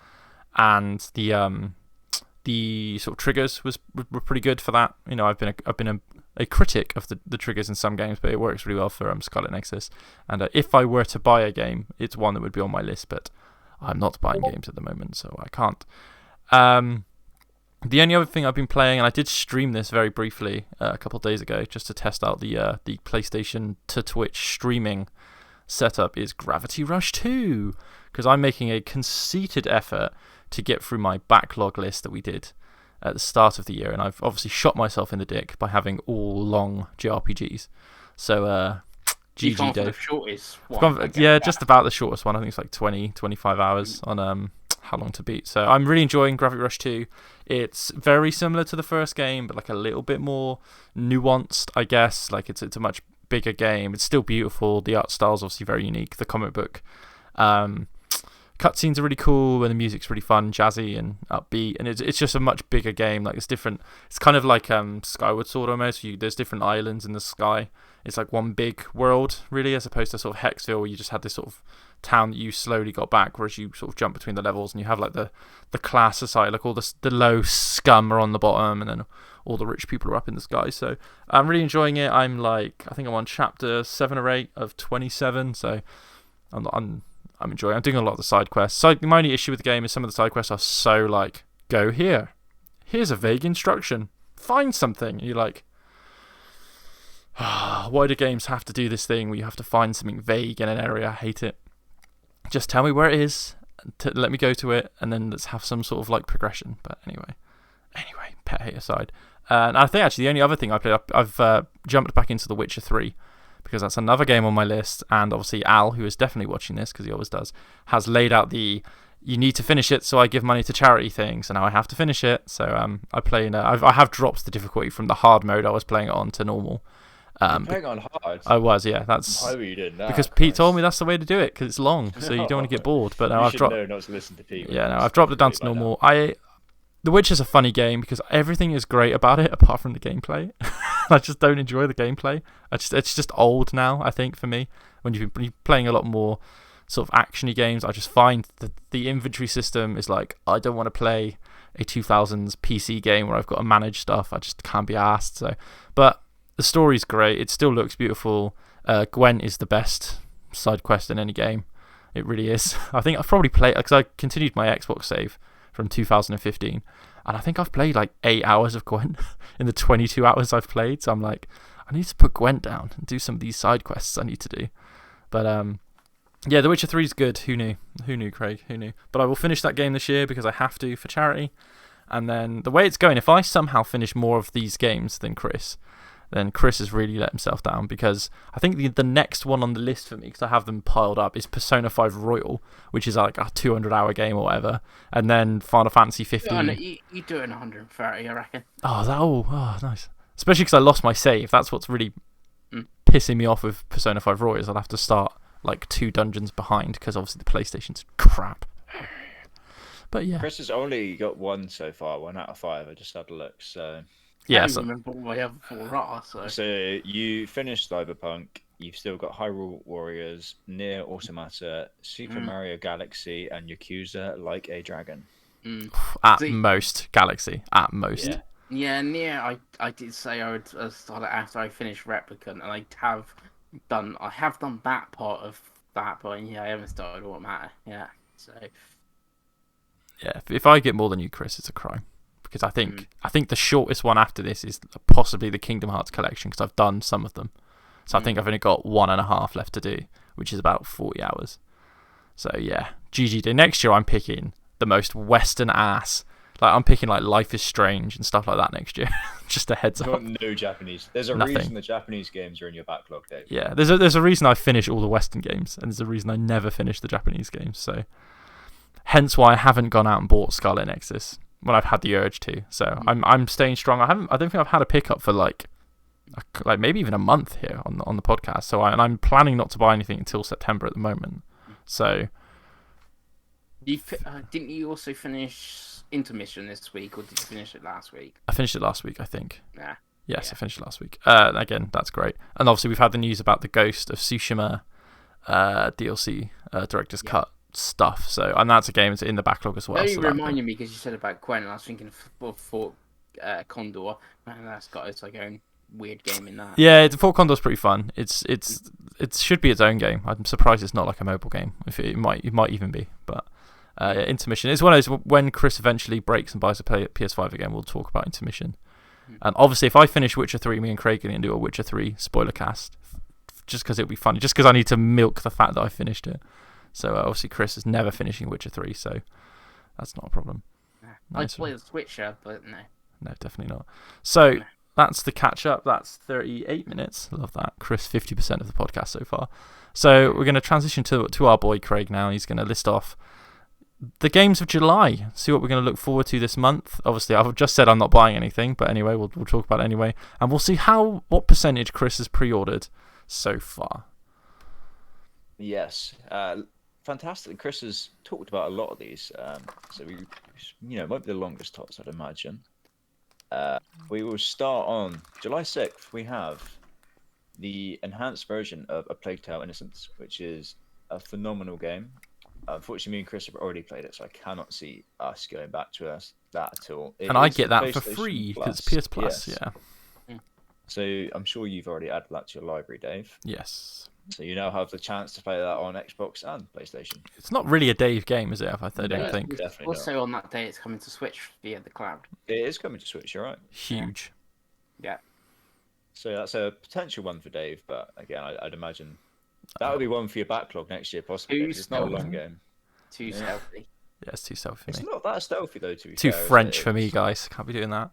and the sort of triggers were pretty good for that. You know, I've been a critic of the triggers in some games, but it works really well for Scarlet Nexus. And if I were to buy a game, it's one that would be on my list, but I'm not buying games at the moment, so I can't. The only other thing I've been playing, and I did stream this very briefly a couple of days ago, just to test out the PlayStation to Twitch streaming setup, is Gravity Rush 2, because I'm making a conceited effort to get through my backlog list that we did at the start of the year, and I've obviously shot myself in the dick by having all long JRPGs. So, You've gone GG for the Dave. shortest I've one. gone- Okay. yeah, just about the shortest one. I think it's like 20, 25 hours on How Long to Beat. So I'm really enjoying Gravity Rush 2. It's very similar to the first game, but like a little bit more nuanced, I guess. Like it's a much bigger game. It's still beautiful. The art style's obviously very unique. The comic book cutscenes are really cool, and the music's really fun, jazzy and upbeat. And it's just a much bigger game. Like it's different. It's kind of like Skyward Sword almost. There's different islands in the sky. It's like one big world, really, as opposed to sort of Hexville, where you just had this sort of town that you slowly got back, whereas you sort of jump between the levels, and you have like the class society, like all the low scum are on the bottom, and then all the rich people are up in the sky. So I'm really enjoying it. I think I'm on chapter 7 or 8 of 27, so I'm enjoying it. I'm doing a lot of the side quests. So my only issue with the game is some of the side quests are so like, go here, here's a vague instruction, find something. And you're like, why do games have to do this thing where you have to find something vague in an area? I hate it. Just tell me where it is, let me go to it, and then let's have some sort of like progression. But anyway, pet hate aside. And I think actually the only other thing I played, I've jumped back into The Witcher 3, because that's another game on my list. And obviously Al, who is definitely watching this, because he always does, has laid out you need to finish it, so I give money to charity thing. So now I have to finish it. So I play I have dropped the difficulty from the hard mode I was playing it on to normal. Playing on hard. I was, yeah. That's Why were you doing that? because Pete told me that's the way to do it, because it's long, so you don't want to get bored. But now You I've should dropped. know not to listen to Pete. Yeah, no, I've dropped it down to normal. The Witcher's a funny game because everything is great about it apart from the gameplay. I just don't enjoy the gameplay. It's just old now, I think, for me. When you've been playing a lot more sort of actiony games. I just find that the inventory system is like, I don't want to play a 2000s PC game where I've got to manage stuff. I just can't be asked. So, but the story's great. It still looks beautiful. Gwent is the best side quest in any game. It really is. I think I've probably played, because I continued my Xbox save from 2015, and I think I've played like 8 hours of Gwent in the 22 hours I've played. So I'm like, I need to put Gwent down and do some of these side quests I need to do. But yeah, The Witcher 3 is good. Who knew? Who knew, Craig? Who knew? But I will finish that game this year because I have to for charity. And then the way it's going, if I somehow finish more of these games than Chris, then Chris has really let himself down, because I think the next one on the list for me, because I have them piled up, is Persona 5 Royal, which is like a 200-hour game or whatever, and then Final Fantasy 15. You do it in 130, I reckon. Oh, nice. Especially because I lost my save. That's what's really pissing me off with Persona 5 Royal, is I'll have to start like 2 dungeons behind, because obviously the PlayStation's crap. But yeah. Chris has only got 1 so far, 1 out of 5. I just had a look, so... Yeah, I don't remember what I have for are, So you finished Cyberpunk, you've still got Hyrule Warriors, Nier Automata, Super Mario Galaxy, and Yakuza Like a Dragon. At most, Galaxy. At most. Yeah, Nier, I did say I would start it after I finished Replicant, and I have done that part of that, but yeah, I haven't started Automata. Yeah, so... Yeah, if I get more than you, Chris, it's a crime. Because I think the shortest one after this is possibly the Kingdom Hearts collection, because I've done some of them. So I think I've only got 1.5 left to do, which is about 40 hours. So yeah, GG Day. Next year I'm picking the most Western ass. Like I'm picking like Life is Strange and stuff like that next year. Just a heads up. No Japanese. There's a reason the Japanese games are in your backlog, Dave. Yeah, there's a reason I finish all the Western games, and there's a reason I never finish the Japanese games. So hence why I haven't gone out and bought Scarlet Nexus when I've had the urge to. So I'm staying strong. I don't think I've had a pickup for like maybe even a month here on the podcast. So I'm planning not to buy anything until September at the moment. So didn't you also finish Intermission this week, or did you finish it last week? I finished it last week, I think. Nah. Yes, I finished it last week. Again, that's great. And obviously we've had the news about the Ghost of Tsushima DLC director's cut stuff. So, and that's a game that's in the backlog as well. You reminded me, because you said about Gwen, and I was thinking of Fort Condor. Man, that's got its like own weird game in that. Yeah, Fort Condor's pretty fun. It should be its own game. I'm surprised it's not like a mobile game. If it might even be, but. Intermission is one of those, when Chris eventually breaks and buys a PS5 again, we'll talk about Intermission. And obviously if I finish Witcher 3, me and Craig are going to do a Witcher 3 spoiler cast, just because it'll be funny, just because I need to milk the fact that I finished it. So obviously Chris is never finishing Witcher 3, so that's not a problem. I'd play the Switcher, but no, definitely not. So that's the catch up. That's 38 minutes. I love that. Chris, 50% of the podcast so far. So we're going to transition to our boy Craig now. He's going to list off the games of July, see what we're going to look forward to this month. Obviously, I've just said I'm not buying anything, but anyway, we'll talk about it anyway, and we'll see what percentage Chris has pre-ordered so far. Yes, fantastic. Chris has talked about a lot of these, so it might be the longest tops, I'd imagine. We will start on July 6th. We have the enhanced version of A Plague Tale: Innocence, which is a phenomenal game. Unfortunately, me and Chris have already played it, so I cannot see us going back to that at all. And I get that for free because it's PS Plus, yes. Yeah. So I'm sure you've already added that to your library, Dave. Yes. So you now have the chance to play that on Xbox and PlayStation. It's not really a Dave game, is it? I don't think. Definitely also not. On that day, it's coming to Switch via the cloud. It is coming to Switch, you're right. Huge. Yeah. So that's a potential one for Dave, but again, I'd imagine that would be one for your backlog next year, possibly. It's not a long game. Too stealthy. Yeah, it's too stealthy for It's me. not that stealthy, though, to be Too fair, French for me, guys. Can't be doing that.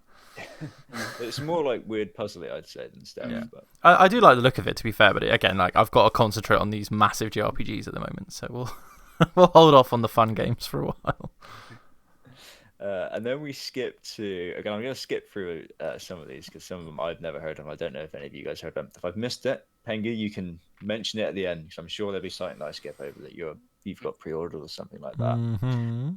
It's more like weird puzzly, I'd say, than stealth. Yeah. But... I do like the look of it, to be fair, but again, like I've got to concentrate on these massive JRPGs at the moment, so we'll hold off on the fun games for a while. And then we skip to, again, I'm going to skip through some of these because some of them I've never heard of. I don't know if any of you guys heard them. If I've missed it, Pengu, you can mention it at the end because I'm sure there'll be something that I skip over that you've got pre-ordered or something like that. Mm-hmm.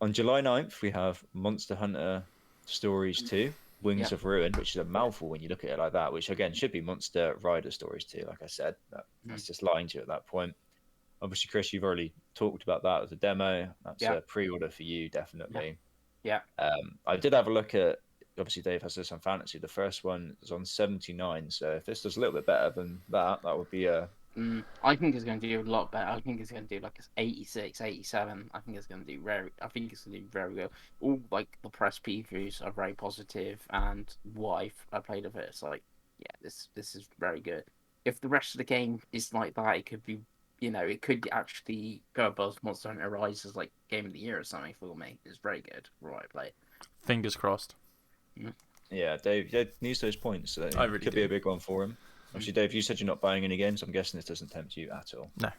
On July 9th, we have Monster Hunter Stories 2, Wings of Ruin, which is a mouthful when you look at it like that, which again should be Monster Rider Stories 2, like I said. That's just lying to you at that point. Obviously, Chris, you've already talked about that as a demo. That's Yeah. a pre-order for you, definitely. Yeah. I did have a look at. Obviously, Dave has this on Fantasy. The first one is on 79. So if this does a little bit better than that, that would be a. I think it's going to do a lot better. I think it's going to do like 86, 87. I think it's going to do I think it's going to do very well. All like the press previews are very positive, and what I played of it, it's like, yeah, this is very good. If the rest of the game is like that, it could be, it could actually go above Monster Hunter Rise as like Game of the Year or something for me. It's very good. Right, play. Fingers crossed. Yeah, Dave needs those points. So I really could do. be a big one for him. Obviously, Dave, you said you're not buying any games. I'm guessing this doesn't tempt you at all. No,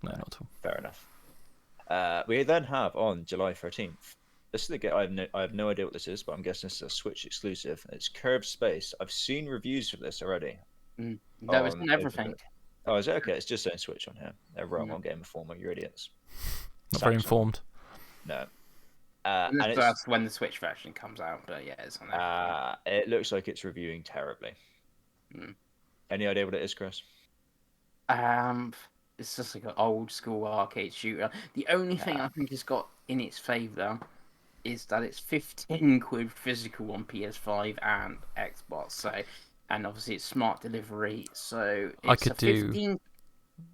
not at all. Fair enough. We then have on July 13th. This is the game. I have no idea what this is, but I'm guessing this is a Switch exclusive. It's Curved Space. I've seen reviews for this already. No, it's on not everything. Oh, is it? Okay, it's just saying Switch on here. They're wrong on Game Informer. You idiots. Not very Samsung. informed. No. And it's, That's when the Switch version comes out, but yeah, it's on everything. it looks like it's reviewing terribly. Any idea what it is, Chris? It's just like an old school arcade shooter. The only thing I think it's got in its favour is that it's 15 quid physical on PS5 and Xbox. So, and obviously it's smart delivery. So it's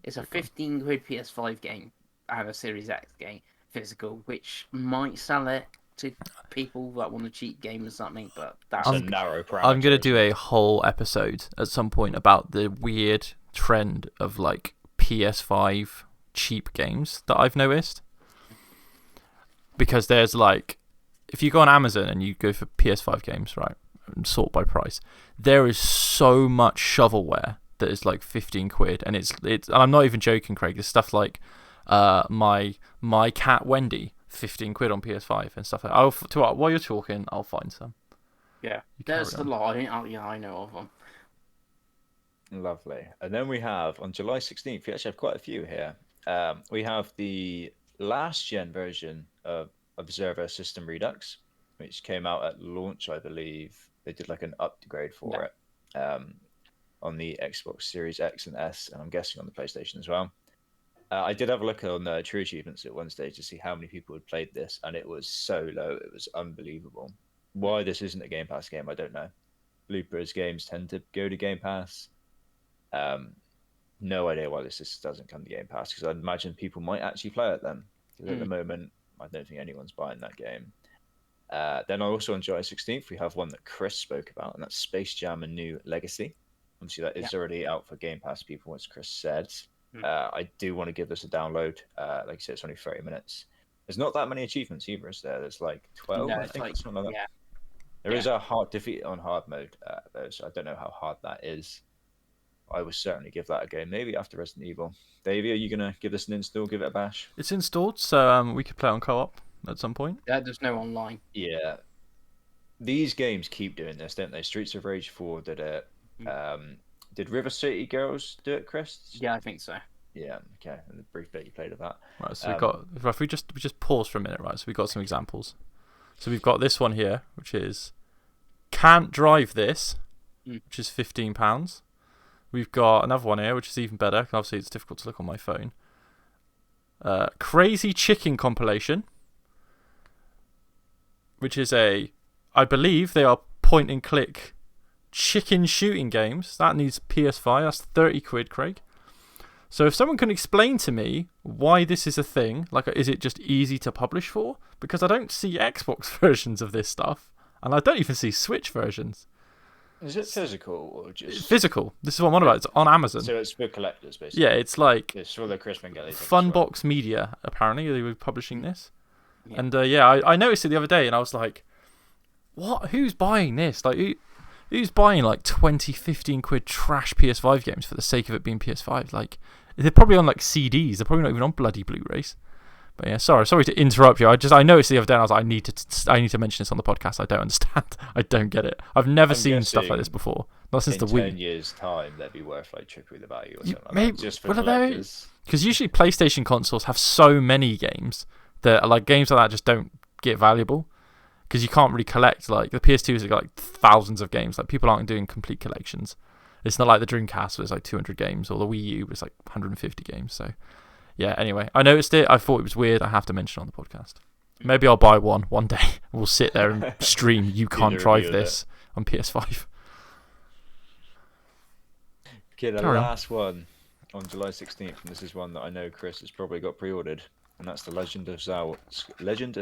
It's a 15 quid PS5 game and a Series X game physical, which might sell it to people that want a cheap game or something. But that's a narrow parameter. I'm gonna do a whole episode at some point about the weird trend of like PS5 cheap games that I've noticed. Because there's like, if you go on Amazon and you go for PS5 games, right, and sort by price, there is so much shovelware that is like 15 quid, and it's and I'm not even joking, Craig. There's stuff like my cat Wendy, 15 quid on PS5 and stuff like that. While you're talking, I'll find some. Yeah, there's a lot. I know of them. Lovely. And then we have on July 16th, we actually have quite a few here. We have the last gen version of Observer System Redux, which came out at launch, I believe. They did like an upgrade for it on the Xbox Series X and S, and I'm guessing on the PlayStation as well. I did have a look on True Achievements at one stage to see how many people had played this, and it was so low. It was unbelievable. Why this isn't a Game Pass game, I don't know. Loopers games tend to go to Game Pass. No idea why this just doesn't come to Game Pass, because I'd imagine people might actually play it then. Because at the moment, I don't think anyone's buying that game. Then also on July 16th, we have one that Chris spoke about, and that's Space Jam: A New Legacy. Obviously, that is already out for Game Pass people, as Chris said. I do want to give this a download. Like I said, it's only 30 minutes. There's not that many achievements either, is there? There's like 12, I think, something like that. There is a hard defeat on hard mode, though, so I don't know how hard that is. I would certainly give that a go, maybe after Resident Evil. Davey, are you going to give this an install, give it a bash? It's installed, so we could play on co-op at some point. Yeah, there's no online. Yeah. These games keep doing this, don't they? Streets of Rage 4 did it. Did River City Girls do it, Chris? Yeah, I think so. Yeah, okay. And the brief bit you played of that. Right, so we've got, if we just pause for a minute, right? So we've got some examples. So we've got this one here, which is Can't Drive This, which is £15. We've got another one here, which is even better. Obviously, it's difficult to look on my phone. Crazy Chicken Compilation, which is I believe they are point and click chicken shooting games. That needs PS5. That's 30 quid, Craig. So if someone can explain to me why this is a thing, like, is it just easy to publish for? Because I don't see Xbox versions of this stuff, and I don't even see Switch versions. Is it physical or just physical? This is what I'm on about. It's on Amazon. So it's for collectors, basically. Yeah, it's like it's for the Chris Mengele. Funbox Media. Apparently, they were publishing this, and I noticed it the other day, and I was like, "What? Who's buying this? Like, who's buying like 20, 15 quid trash PS5 games for the sake of it being PS5? Like, they're probably on like CDs. They're probably not even on bloody Blu-rays." But yeah, sorry to interrupt you. I noticed the other day, and I was like, I need to mention this on the podcast. I don't understand. I don't get it. I've never seen stuff like this before. Not since the Wii. In 10 years' time, they'd be worth like triple the value or something maybe, like that. Just for collectors. Because usually PlayStation consoles have so many games that like games like that just don't get valuable. Because you can't really collect, like the PS2's got like thousands of games. Like people aren't doing complete collections. It's not like the Dreamcast where it's like 200 games, or the Wii U was like 150 games. So yeah. Anyway, I noticed it. I thought it was weird. I have to mention it on the podcast. Maybe I'll buy one day. We'll sit there and stream. You can't drive this on PS5. Okay, the Carry on. last one on July 16th, and this is one that I know Chris has probably got pre-ordered, and that's the Legend of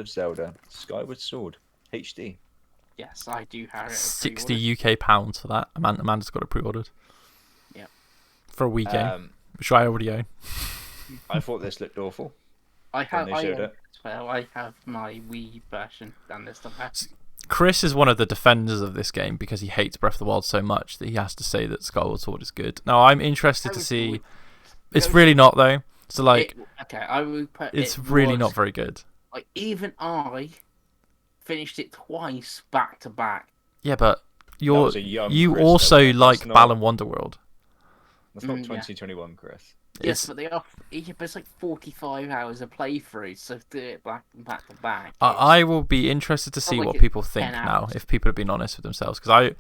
Zelda Skyward Sword HD. Yes, I do have it. 60 UK pounds for that. Amanda's got it pre-ordered. Yeah. For a Wii game, which I already own. I thought this looked awful. I have. they showed it. Well, I have my Wii version and this stuff. Chris is one of the defenders of this game because he hates Breath of the Wild so much that he has to say that Skyward Sword is good. Now, I'm interested to see. It's really not though. So like, I would put. It's really not very good. Like even I finished it twice back to back. Yeah, but you Chris, also though. like That's Balan Wonderworld. That's not yeah. 2021, Chris. Yes, but but it's like 45 hours of playthrough, so do it back to back. I will be interested to see like what people think 10 now, hours. if people have been honest with themselves. Because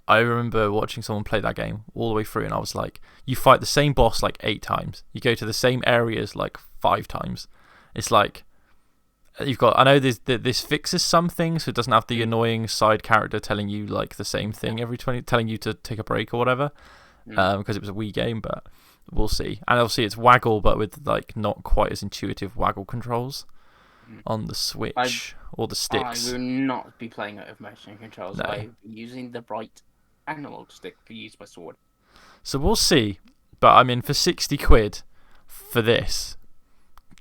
I remember watching someone play that game all the way through, and I was like, you fight the same boss like 8 times. You go to the same areas like 5 times. It's like, you've got, I know this fixes some things, so it doesn't have the annoying side character telling you like the same thing every 20, telling you to take a break or whatever, because it was a Wii game, but we'll see. And obviously it's Waggle, but with like not quite as intuitive Waggle controls on the Switch or the sticks. I will not be playing it with motion controls. No. I will be using the right analog stick to use my sword. So we'll see. But I mean, for 60 quid for this,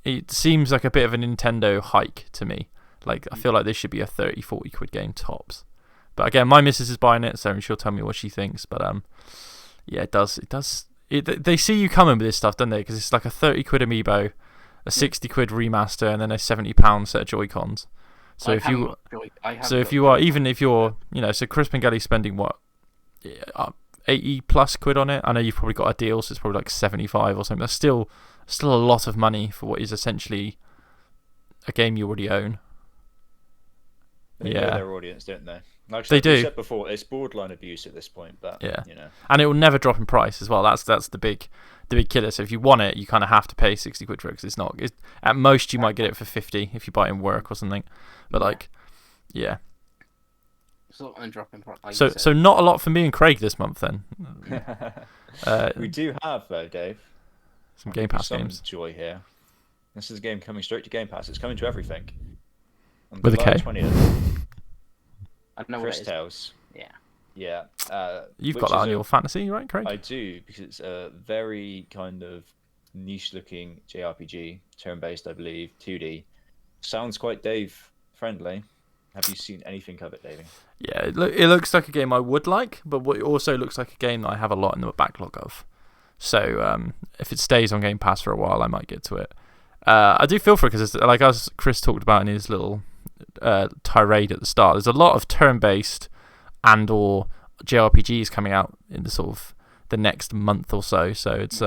it seems like a bit of a Nintendo hike to me. Like, I feel like this should be a 30, 40 quid game tops. But again, my missus is buying it, so she'll tell me what she thinks. But yeah, it does. They see you coming with this stuff, don't they? Because it's like a 30 quid amiibo, a 60 quid remaster, and then a £70 set of Joy-Cons. So if you are, even if you're, so Chris Pengelly's spending what, 80 plus quid on it. I know you've probably got a deal, so it's probably like 75 or something. That's still a lot of money for what is essentially a game you already own. They know their audience, don't they? Like they do. Said before, it's borderline abuse at this point, but yeah, and it will never drop in price as well. That's the big killer. So if you want it, you kind of have to pay 60 quid for it, because it's not. At most, you might get it for 50 if you buy it in work or something. But like, yeah. It's not going to drop in price. So not a lot for me and Craig this month then. We do have though, Dave. Some Game Pass some games. Joy here. This is a game coming straight to Game Pass. It's coming to everything. On With a July K. 20th, I know Chris what it is. Tales. Yeah. Yeah. You've which got that is on your fantasy, right, Craig? I do, because it's a very kind of niche-looking JRPG, turn-based, I believe, 2D. Sounds quite Dave-friendly. Have you seen anything of it, Davey? Yeah, it looks like a game I would like, but it also looks like a game that I have a lot in the backlog of. So if it stays on Game Pass for a while, I might get to it. I do feel for it, because like as Chris talked about in his little tirade at the start, there's a lot of turn-based and or JRPGs coming out in the sort of the next month or so. So it's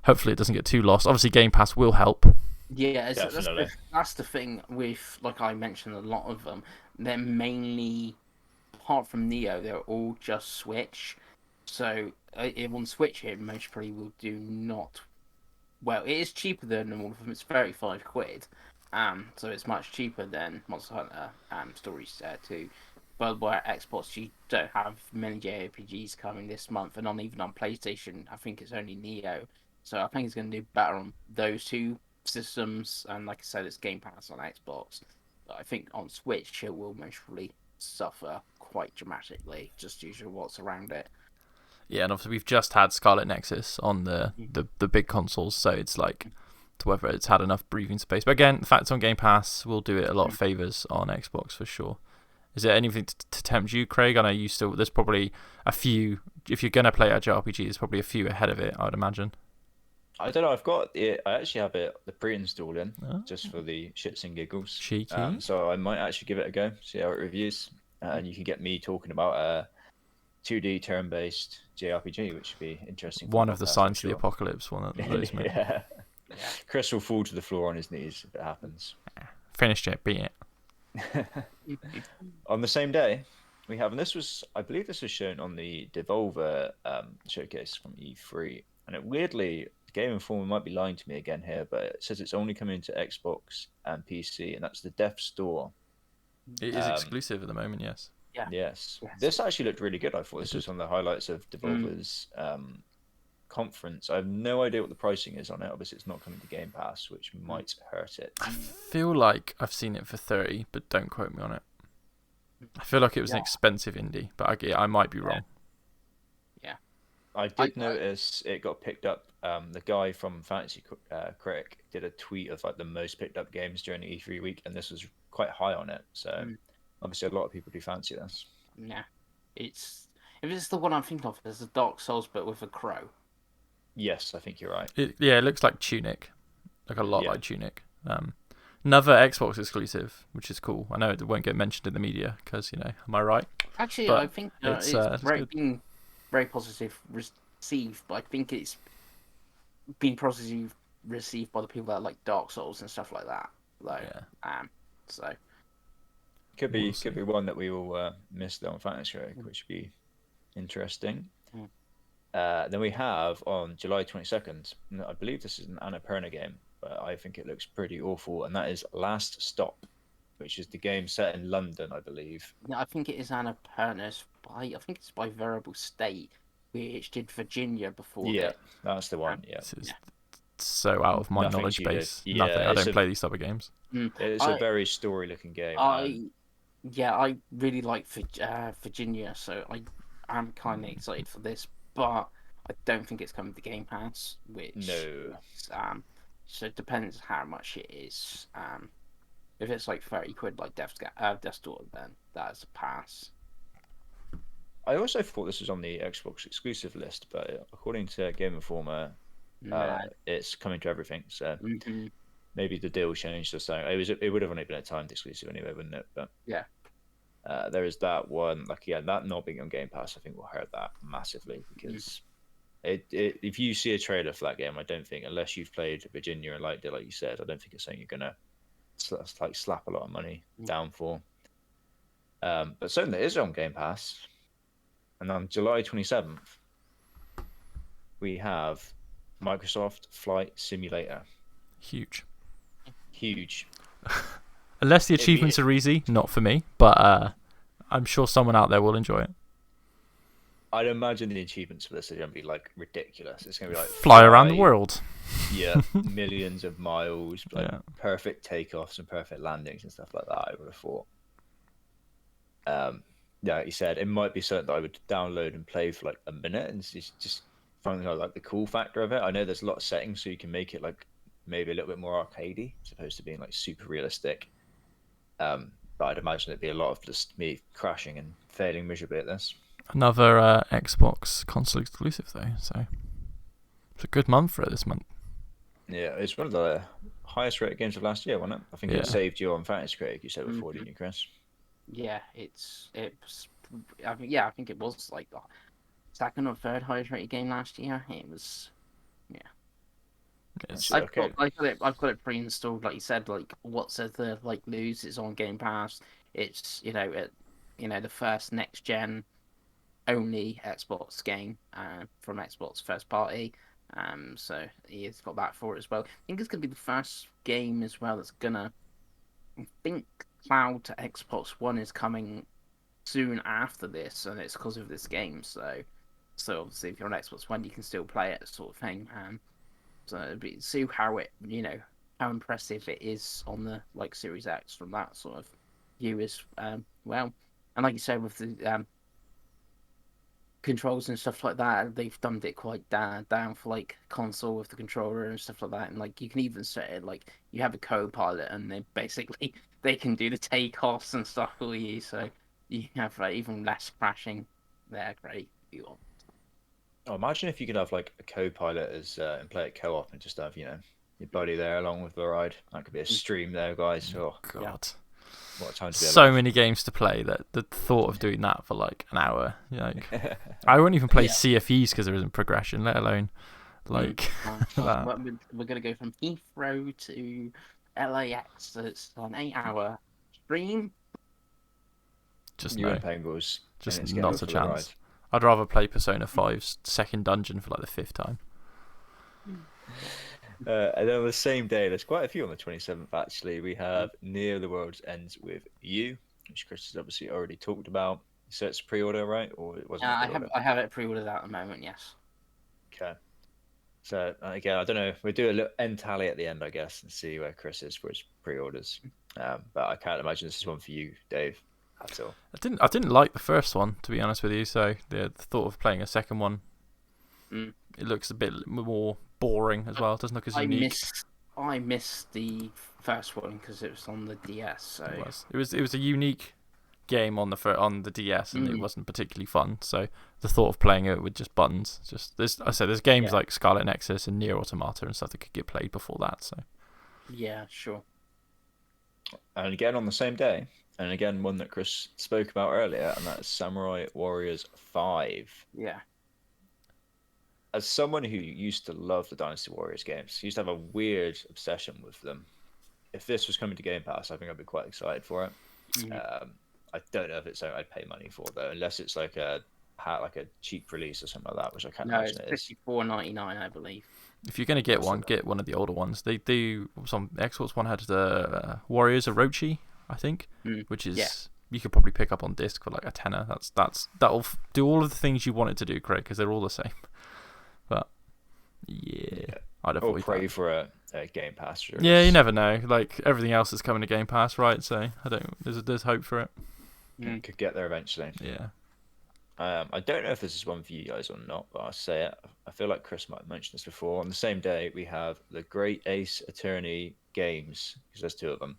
hopefully it doesn't get too lost. Obviously, Game Pass will help. Yeah, Definitely. that's the thing with, like I mentioned, a lot of them. They're mainly, apart from Neo, they're all just Switch. So if on Switch, it most probably will do not. Well, it is cheaper than all of them. It's 35 quid. So it's much cheaper than Monster Hunter Stories 2. But where Xbox, you don't have many JRPGs coming this month, and even on PlayStation, I think it's only Neo. So I think it's going to do better on those two systems, and like I said, it's Game Pass on Xbox. But I think on Switch, it will most probably suffer quite dramatically, just due to what's around it. Yeah, and obviously we've just had Scarlet Nexus on the big consoles, so it's like to whether it's had enough breathing space. But again, the fact it's on Game Pass will do it a lot of favours on Xbox for sure. Is there anything to tempt you, Craig? I know there's probably a few, if you're going to play a JRPG, there's probably a few ahead of it, I would imagine. I don't know. I've got it. I actually have it the pre-install in just for the shits and giggles. Cheeky. So I might actually give it a go, see how it reviews, and you can get me talking about a 2D turn-based JRPG, which would be interesting. One of the signs of the apocalypse. One of those. Yeah. Chris will fall to the floor on his knees if it happens. Finished it. Beat it. On the same day, we have, and I believe this was shown on the Devolver showcase from E3, and it weirdly Game Informer might be lying to me again here, but it says it's only coming to Xbox and PC, and that's the Death Store. It is Um, exclusive at the moment, yes. Yeah. Yes. Yes. This actually looked really good. I thought It this was did. one of the highlights of Devolver's conference. I have no idea what the pricing is on it. Obviously, it's not coming to Game Pass, which might hurt it. I feel like I've seen it for 30, but don't quote me on it. I feel like it was an Yeah. expensive indie, but I might be wrong. I did notice it got picked up. The guy from Fantasy Critic did a tweet of like the most picked up games during the E3 week, and this was quite high on it. So obviously, a lot of people do fancy this. Yeah, if it's the one I'm thinking of, it's a Dark Souls but with a crow. Yes, I think you're right. It looks like Tunic, like a lot Yeah. like Tunic. Another Xbox exclusive, which is cool. I know it won't get mentioned in the media because am I right? Actually, But I think it's it's good. been very positive received, but I think it's been positive received by the people that like Dark Souls and stuff like that. Like, Yeah. so Could We'll be see. one that we will miss though on Fantasy Critic, which would be interesting. Mm. Then we have on July 22nd. I believe this is an Annapurna game, but I think it looks pretty awful, and that is Last Stop, which is the game set in London, I believe. yeah, I think it is Annapurna's I think it's by Variable State, which did Virginia before. Yeah, that's the one. Yeah, This is so out of my Nothing knowledge to do. base. Yeah, Nothing. I it's don't play these type of games. it's a very story-looking game. I really like Virginia, so I'm kind of excited for this, but I don't think it's coming to Game Pass, which No. so it depends how much it is. If it's like 30 quid like Death's Door, then that is a pass. I also thought this was on the Xbox exclusive list, but according to Game Informer, it's coming to everything. So maybe the deal changed or something. It would have only been a timed exclusive anyway, wouldn't it? But yeah, there is that one. Like that not being on Game Pass, I think will hurt that massively because if you see a trailer for that game, I don't think unless you've played Virginia and liked it, like you said, I don't think it's something you're gonna slap a lot of money down for. But certainly it is on Game Pass. And on July 27th, we have Microsoft Flight Simulator. Huge. It'd Unless the be- achievements are easy, not for me. But I'm sure someone out there will enjoy it. I'd imagine the achievements for this are going to be like ridiculous. It's going to be like Fly around the world. Yeah, millions of miles, like Yeah. perfect takeoffs and perfect landings and stuff like that. I would have thought. Yeah, he said it might be something that I would download and play for like a minute, and it's just finding out like the cool factor of it. I know there's a lot of settings, so you can make it like maybe a little bit more arcadey, as opposed to being like super realistic. But I'd imagine it'd be a lot of just me crashing and failing miserably at this. Another Xbox console exclusive though, so it's a good month for it this month. Yeah, it's one of the highest rated games of last year, wasn't it? I think Yeah. it saved you on Fantasy Critic. You said before, didn't you, Chris? yeah, I think it was like the second or third highest rated game last year. It was. It's, I've Okay. I've got it pre-installed, like you said. Like what says the news? It's on Game Pass. It's the first next gen only Xbox game from Xbox first party. So he's got that for it as well. I think it's gonna be the first game as well that's gonna. I think cloud to Xbox One is coming soon after this, and it's because of this game. So obviously, if you're on Xbox One, you can still play it, sort of thing. So see how how impressive it is on the like Series X from that sort of view as well. And like you said, with the controls and stuff like that, they've dumbed it quite down for like console with the controller and stuff like that. And like you can even set it like you have a co-pilot, and they can do the takeoffs and stuff for you. So you have like even less crashing. They're great if you want. Oh, imagine if you could have like a co-pilot as and play it co-op and just have your buddy there along with the ride. That could be a stream there, guys. Oh God. What a time to be So alive. many games to play that the thought of doing that for like an hour, I won't even play CFEs because there isn't progression, let alone like that. We're gonna go from Heathrow to LAX. So it's an 8-hour stream. Just You no, and Pengals. just and it's getting not for a the chance. I'd rather play Persona 5's second dungeon for like the 5th time. And then on the same day, there's quite a few on the 27th actually. We have Near the World's Ends with You, which Chris has obviously already talked about. So it's pre-order, right? Or it wasn't pre-order? I have it pre-ordered at the moment. Yes. Okay. So again, I don't know. We'll do a little end tally at the end, I guess, and see where Chris is for his pre-orders. But I can't imagine this is one for you, Dave, at all. I didn't like the first one, to be honest with you. So the thought of playing a second one, it looks a bit more boring as well. It doesn't look as unique. I missed the first one because it was on the DS. So It was a unique game on the DS, and it wasn't particularly fun. So the thought of playing it with just buttons, there's games like Scarlet Nexus and Nier Automata and stuff that could get played before that. So yeah, sure. And again on the same day, and again one that Chris spoke about earlier, and that is Samurai Warriors 5. Yeah. As someone who used to love the Dynasty Warriors games, used to have a weird obsession with them. If this was coming to Game Pass, I think I'd be quite excited for it. I don't know if it's something I'd pay money for though, unless it's like a cheap release or something like that, which I can't imagine it is. $54.99, I believe. if you're gonna get one, get one of the older ones. They do some Xbox One had the Warriors Orochi, I think, which is you could probably pick up on disc for like a tenner. That'll do all of the things you want it to do, Craig, because they're all the same. But I'd avoid that. Pray for a Game Pass. Yeah, you never know. Like everything else is coming to Game Pass, right? So there's hope for it. Could get there eventually. Yeah. I don't know if this is one for you guys or not, but I'll say it. I feel like Chris might have mentioned this before. On the same day, we have the Great Ace Attorney games, because there's 2 of them.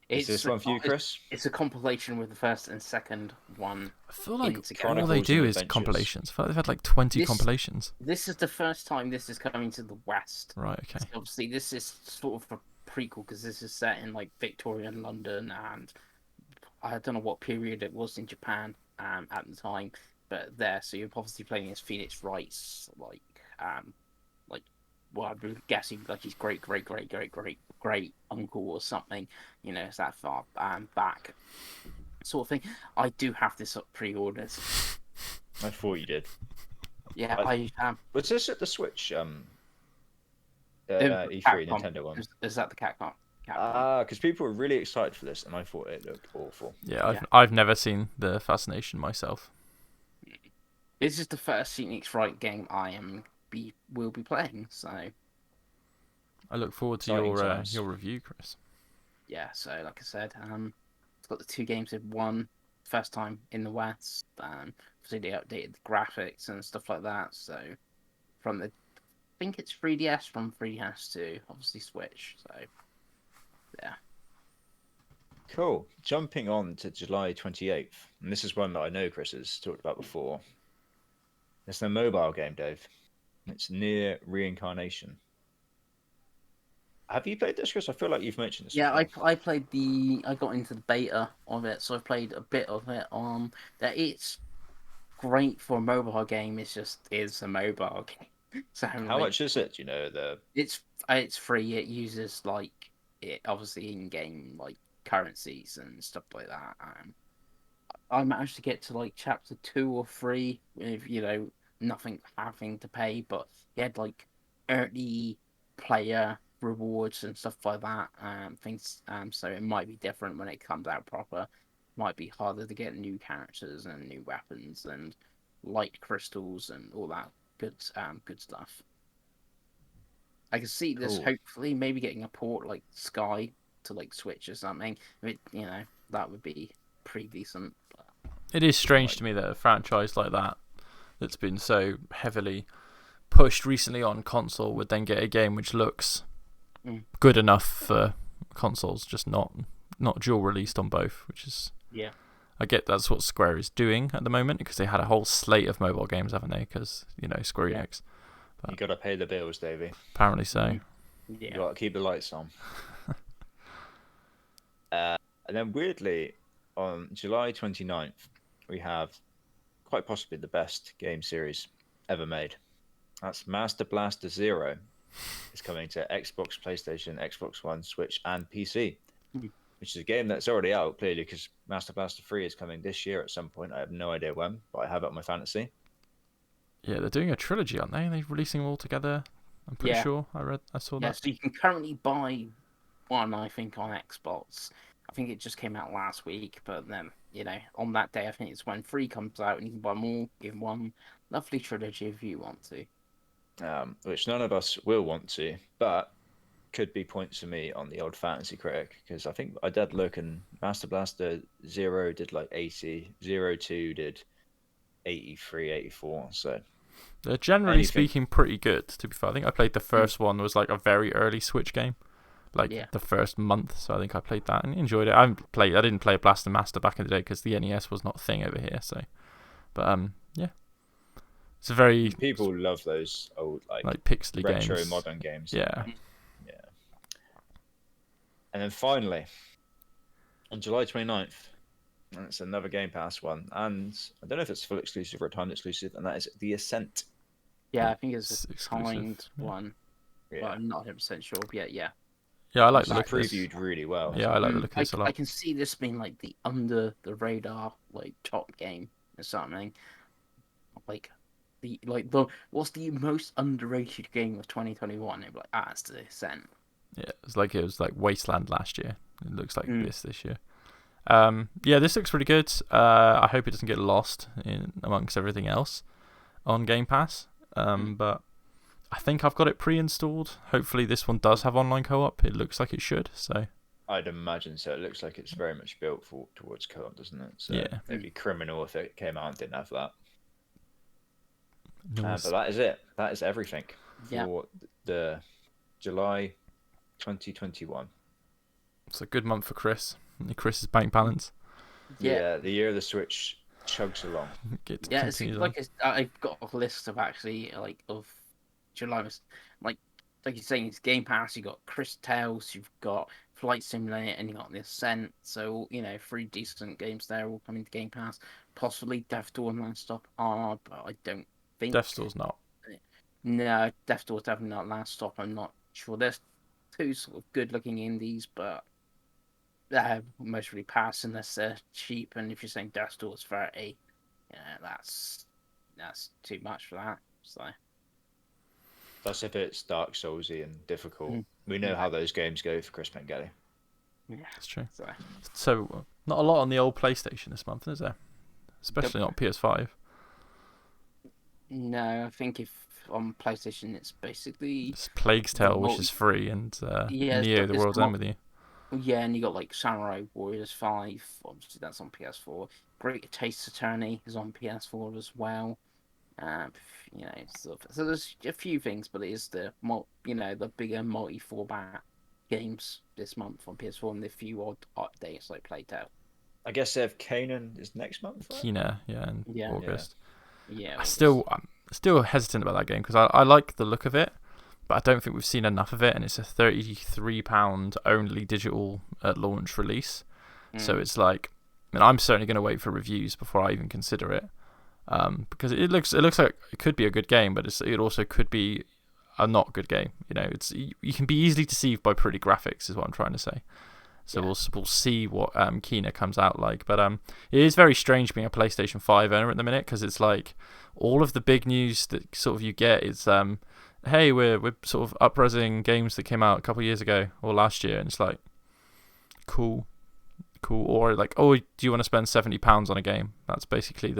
Is this one for you, Chris? It's a compilation with the first and second one. I feel like together. all they do is compilations. I feel like they've had like 20 compilations. This is the first time this is coming to the West. Right, okay. So obviously, this is sort of a prequel because this is set in like Victorian London, and I don't know what period it was in Japan at the time, but there. So you're obviously playing as Phoenix Wright's well, I'm guessing like his great uncle or something. You know, it's that far back, sort of thing. I do have this up pre-ordered. I thought you did. Yeah, I Was this at the Switch? E3 Nintendo one. Is that the Capcom? Because people were really excited for this, and I thought it looked awful. Yeah, I've never seen the Fascination myself. This is the first Phoenix Wright game will be playing, so I look forward to your review, Chris. Yeah, so like I said, it's got the 2 games in one. First time in the West. Obviously they updated the graphics and stuff like that. So from I think it's 3DS, from 3DS to obviously Switch. So yeah. Cool. Jumping on to July 28th, and this is one that I know Chris has talked about before. It's a mobile game, Dave. It's Nier Reincarnation. Have you played this, Chris? I feel like you've mentioned this. Yeah, I played I got into the beta of it, so I've played a bit of it. That it's great for a mobile game. It's a mobile game. So how much is it? Do you know It's free. It uses obviously in-game like currencies and stuff like that. I managed to get to like chapter 2 or 3 with nothing having to pay, but you had like early player rewards and stuff like that, things. So it might be different when it comes out proper. Might be harder to get new characters and new weapons and light crystals and all that good stuff. I can see this hopefully maybe getting a port like Sky to like Switch or something. That would be pretty decent. But it is strange to me that a franchise like that's been so heavily pushed recently on console would then get a game which looks good enough for consoles, just not dual released on both, which is I get that's what Square is doing at the moment because they had a whole slate of mobile games, haven't they? Because Square Enix. But you got to pay the bills, Davey. Apparently so. Yeah. You got to keep the lights on. And then weirdly, on July 29th, we have quite possibly the best game series ever made. That's Master Blaster Zero. It's coming to Xbox, PlayStation, Xbox One, Switch, and PC, which is a game that's already out, clearly, because Master Blaster 3 is coming this year at some point. I have no idea when, but I have it on my fantasy. Yeah, they're doing a trilogy, aren't they? They're releasing them all together. I'm pretty Yeah. sure I saw Yeah, that. so you can currently buy one, I think, on Xbox. I think it just came out last week, but then, on that day, I think it's when 3 comes out, and you can buy more in one lovely trilogy if you want to. Which none of us will want to, but could be points for me on the old Fantasy Critic, because I think I did look, and Master Blaster 0 did like 80, 02 did 83, 84. So They're generally anything. speaking pretty good, to be fair. I think I played the first one, was like a very early Switch game, like Yeah. the first month. So I think I played that and enjoyed it. I didn't play Blaster Master back in the day because the NES was not a thing over here. So, but yeah, it's a very People love those old like pixely retro games. modern games. Yeah. And then finally, on July 29th, and it's another Game Pass one, and I don't know if it's full exclusive or a timed exclusive, and that is The Ascent. Yeah, I think it's It's a exclusive, timed yeah. one, but Yeah, I'm not 100% sure. But yeah. Yeah, I like it's the look of this. previewed really well. Yeah, I like the look of I this a lot. can see this being like the under the radar top game or something. Like what's the most underrated game of 2021? It'd be like, it's The Ascent. Yeah, it was like Wasteland last year. It looks like this year. Yeah, this looks pretty good. I hope it doesn't get lost in amongst everything else on Game Pass. But I think I've got it pre-installed. Hopefully this one does have online co-op. It looks like it should. So I'd imagine so. It looks like it's very much built towards co-op, doesn't it? So yeah, it'd be criminal if it came out and didn't have that. nice. But that is it. That is everything Yeah. for the July 2021. It's a good month for Chris's bank balance. Yeah. The year of the Switch chugs along. Yeah, it's Continues on. like I've got a list of actually of July, like you're saying, it's Game Pass. You got Chris Tales, you've got Flight Simulator, and you got The Ascent. So 3 decent games there all coming to Game Pass. Possibly Death Door and Last Stop are, but I don't think. Death Store's not. No, Death Door's definitely not Last Stop. I'm not sure. There's 2 sort of good-looking indies, but mostly pass unless they're cheap. And if you're saying Death Door's 30, that's too much for that. So. That's if it's Dark Soulsy and difficult. We know how those games go for Chris Pengelly. Yeah, That's true. so. So not a lot on the old PlayStation this month, is there? Especially not PS5. No, I think if on PlayStation it's basically It's Plague's Tale, which is free, and Neo: The World's End with You. Yeah, and you got like Samurai Warriors 5. Obviously, that's on PS4. Great Taste Attorney is on PS4 as well. So there's a few things, but it is the bigger multi-format games this month on PS4, and the few odd updates like Plague Tale. I guess they have Kanan is next month, right? Kena, in August. Yeah. I'm still hesitant about that game because I like the look of it, but I don't think we've seen enough of it, and it's a £33 only digital at launch release. So it's like, I'm certainly going to wait for reviews before I even consider it, because it looks like it could be a good game, but it also could be a not good game. You can be easily deceived by pretty graphics, is what I'm trying to say. So we'll see what Kena comes out like. But it is very strange being a PlayStation 5 owner at the minute, because it's like all of the big news that sort of you get is, hey, we're sort of up-resing games that came out a couple of years ago or last year, and it's like, cool. Or like, oh, do you want to spend £70 on a game? That's basically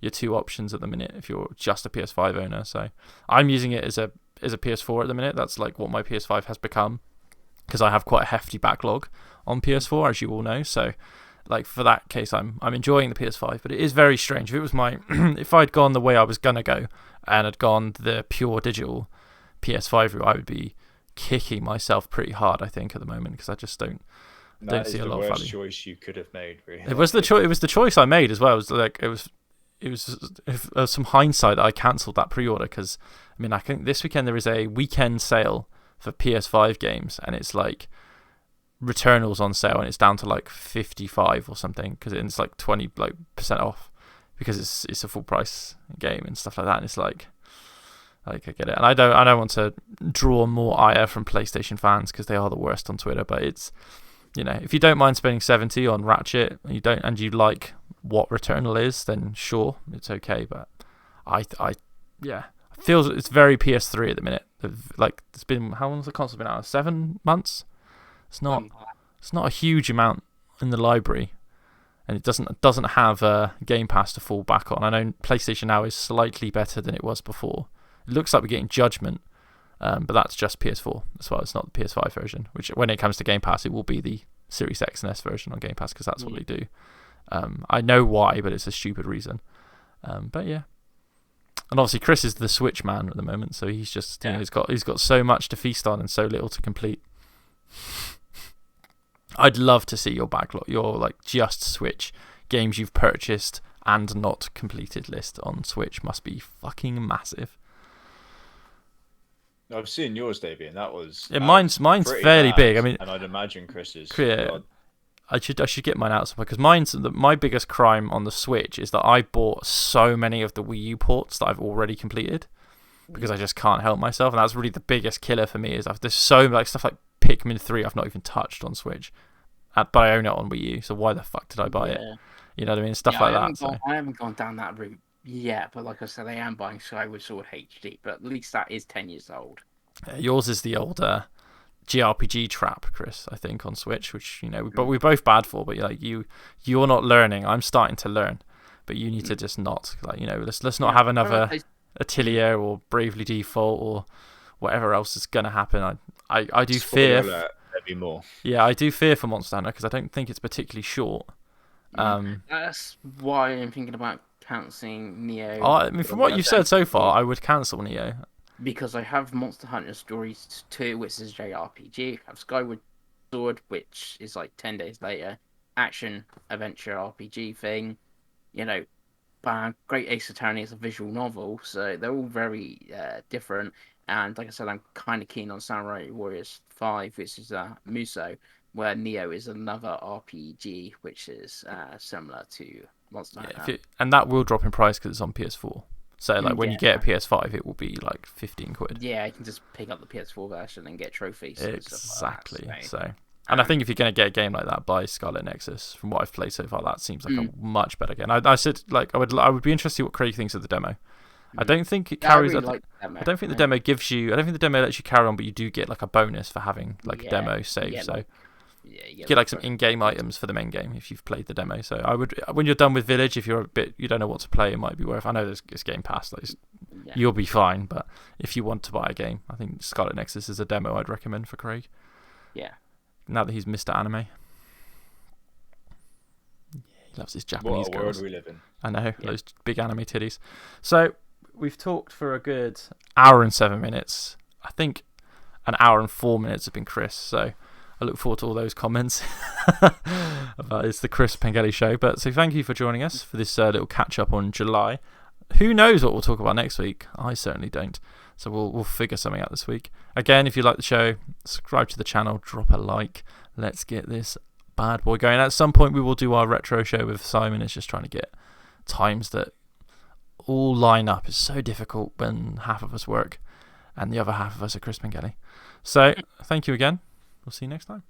your 2 options at the minute if you're just a PS5 owner. So I'm using it as a PS4 at the minute. That's like what my PS5 has become, because I have quite a hefty backlog on PS4, as you all know. So, like, for that case, I'm enjoying the PS5. But it is very strange. If it was if I'd gone the way I was gonna go and had gone the pure digital PS5 route, I would be kicking myself pretty hard, I think, at the moment, because I just don't see a lot of value. That is the worst choice you could have made, really. It was the choice I made as well. It was some hindsight that I cancelled that pre-order, because I think this weekend there is a weekend sale for PS5 games, and it's like Returnal's on sale, and it's down to like 55 or something, because it's like 20% off, because it's a full price game and stuff like that. And it's like I get it, and I don't want to draw more ire from PlayStation fans, because they are the worst on Twitter. But it's, if you don't mind spending 70 on Ratchet, and you like what Returnal is, then sure, it's okay. But I feels it's very PS3 at the minute. Like, it's been, how long has the console been out? 7 months. It's not Um, a huge amount in the library, and it doesn't have a Game Pass to fall back on. I know PlayStation Now is slightly better than it was before. It looks like we're getting Judgment, but that's just PS4 as well. It's not the PS5 version, which when it comes to Game Pass, it will be the Series X and S version on Game Pass, because that's what they do. I know why, but it's a stupid reason. But yeah. And obviously Chris is the Switch man at the moment, so he's just he's got so much to feast on and so little to complete. I'd love to see your backlog, your like just Switch games you've purchased and not completed list on Switch. Must be fucking massive. I've seen yours, Davey, and that was mine's pretty fairly mad, big. I mean, and I'd imagine Chris's. Yeah, I should get mine out because my biggest crime on the Switch is that I bought so many of the Wii U ports that I've already completed because I just can't help myself, and that's really the biggest killer for me. Is there's so like stuff like Pikmin 3 I've not even touched on Switch, but I own it on Wii U. So why the fuck did I buy it? You know what I mean? Stuff like that. I haven't gone down that route yet, but like I said, I am buying Skyward Sword HD. But at least that is 10 years old. Yours is the old JRPG trap, Chris, I think, on Switch, which but we're both bad for. But like you're not learning. I'm starting to learn, but you need to just not let's not have another Atelier or Bravely Default or whatever else is gonna happen. I do fear. There'll be more. Yeah, I do fear for Monster Hunter because I don't think it's particularly short. That's why I'm thinking about cancelling Neo. I mean, from what you've said so far, I would cancel Neo. Because I have Monster Hunter Stories 2, which is JRPG. I have Skyward Sword, which is like 10 days later. Action, adventure, RPG thing. Great Ace Attorney is a visual novel, so they're all very different. And like I said, I'm kind of keen on Samurai Warriors 5, which is Muso, where Neo is another RPG, which is similar to Monster Hunter. And that will drop in price because it's on PS4. So like when you get a PS5, it will be like 15 quid. Yeah, you can just pick up the PS4 version and get trophies. Exactly. And stuff like that, and I think if you're going to get a game like that, buy Scarlet Nexus. From what I've played so far, that seems like a much better game. I said like I would be interested to see what Craig thinks of the demo. I don't think it carries. I don't think the demo gives you. I don't think the demo lets you carry on, but you do get like a bonus for having like a demo save. So you get like some in-game items for the main game if you've played the demo. So I would, when you're done with Village, if you're you don't know what to play, it might be worth. I know there's Game Pass, you'll be fine. But if you want to buy a game, I think Scarlet Nexus is a demo I'd recommend for Craig. Yeah. Now that he's Mr. Anime. Yeah, he loves his Japanese girls. What a world we live in. I know, those big anime titties. So we've talked for a good hour and 7 minutes. I think an hour and 4 minutes have been Chris. So I look forward to all those comments about it's the Chris Pengelly show. But so thank you for joining us for this little catch up on July. Who knows what we'll talk about next week? I certainly don't. So we'll figure something out this week. Again, if you like the show, subscribe to the channel, drop a like. Let's get this bad boy going. At some point, we will do our retro show with Simon. It's just trying to get times that all line up. It's so difficult when half of us work and the other half of us are Chris Pengelly. So thank you again. We'll see you next time.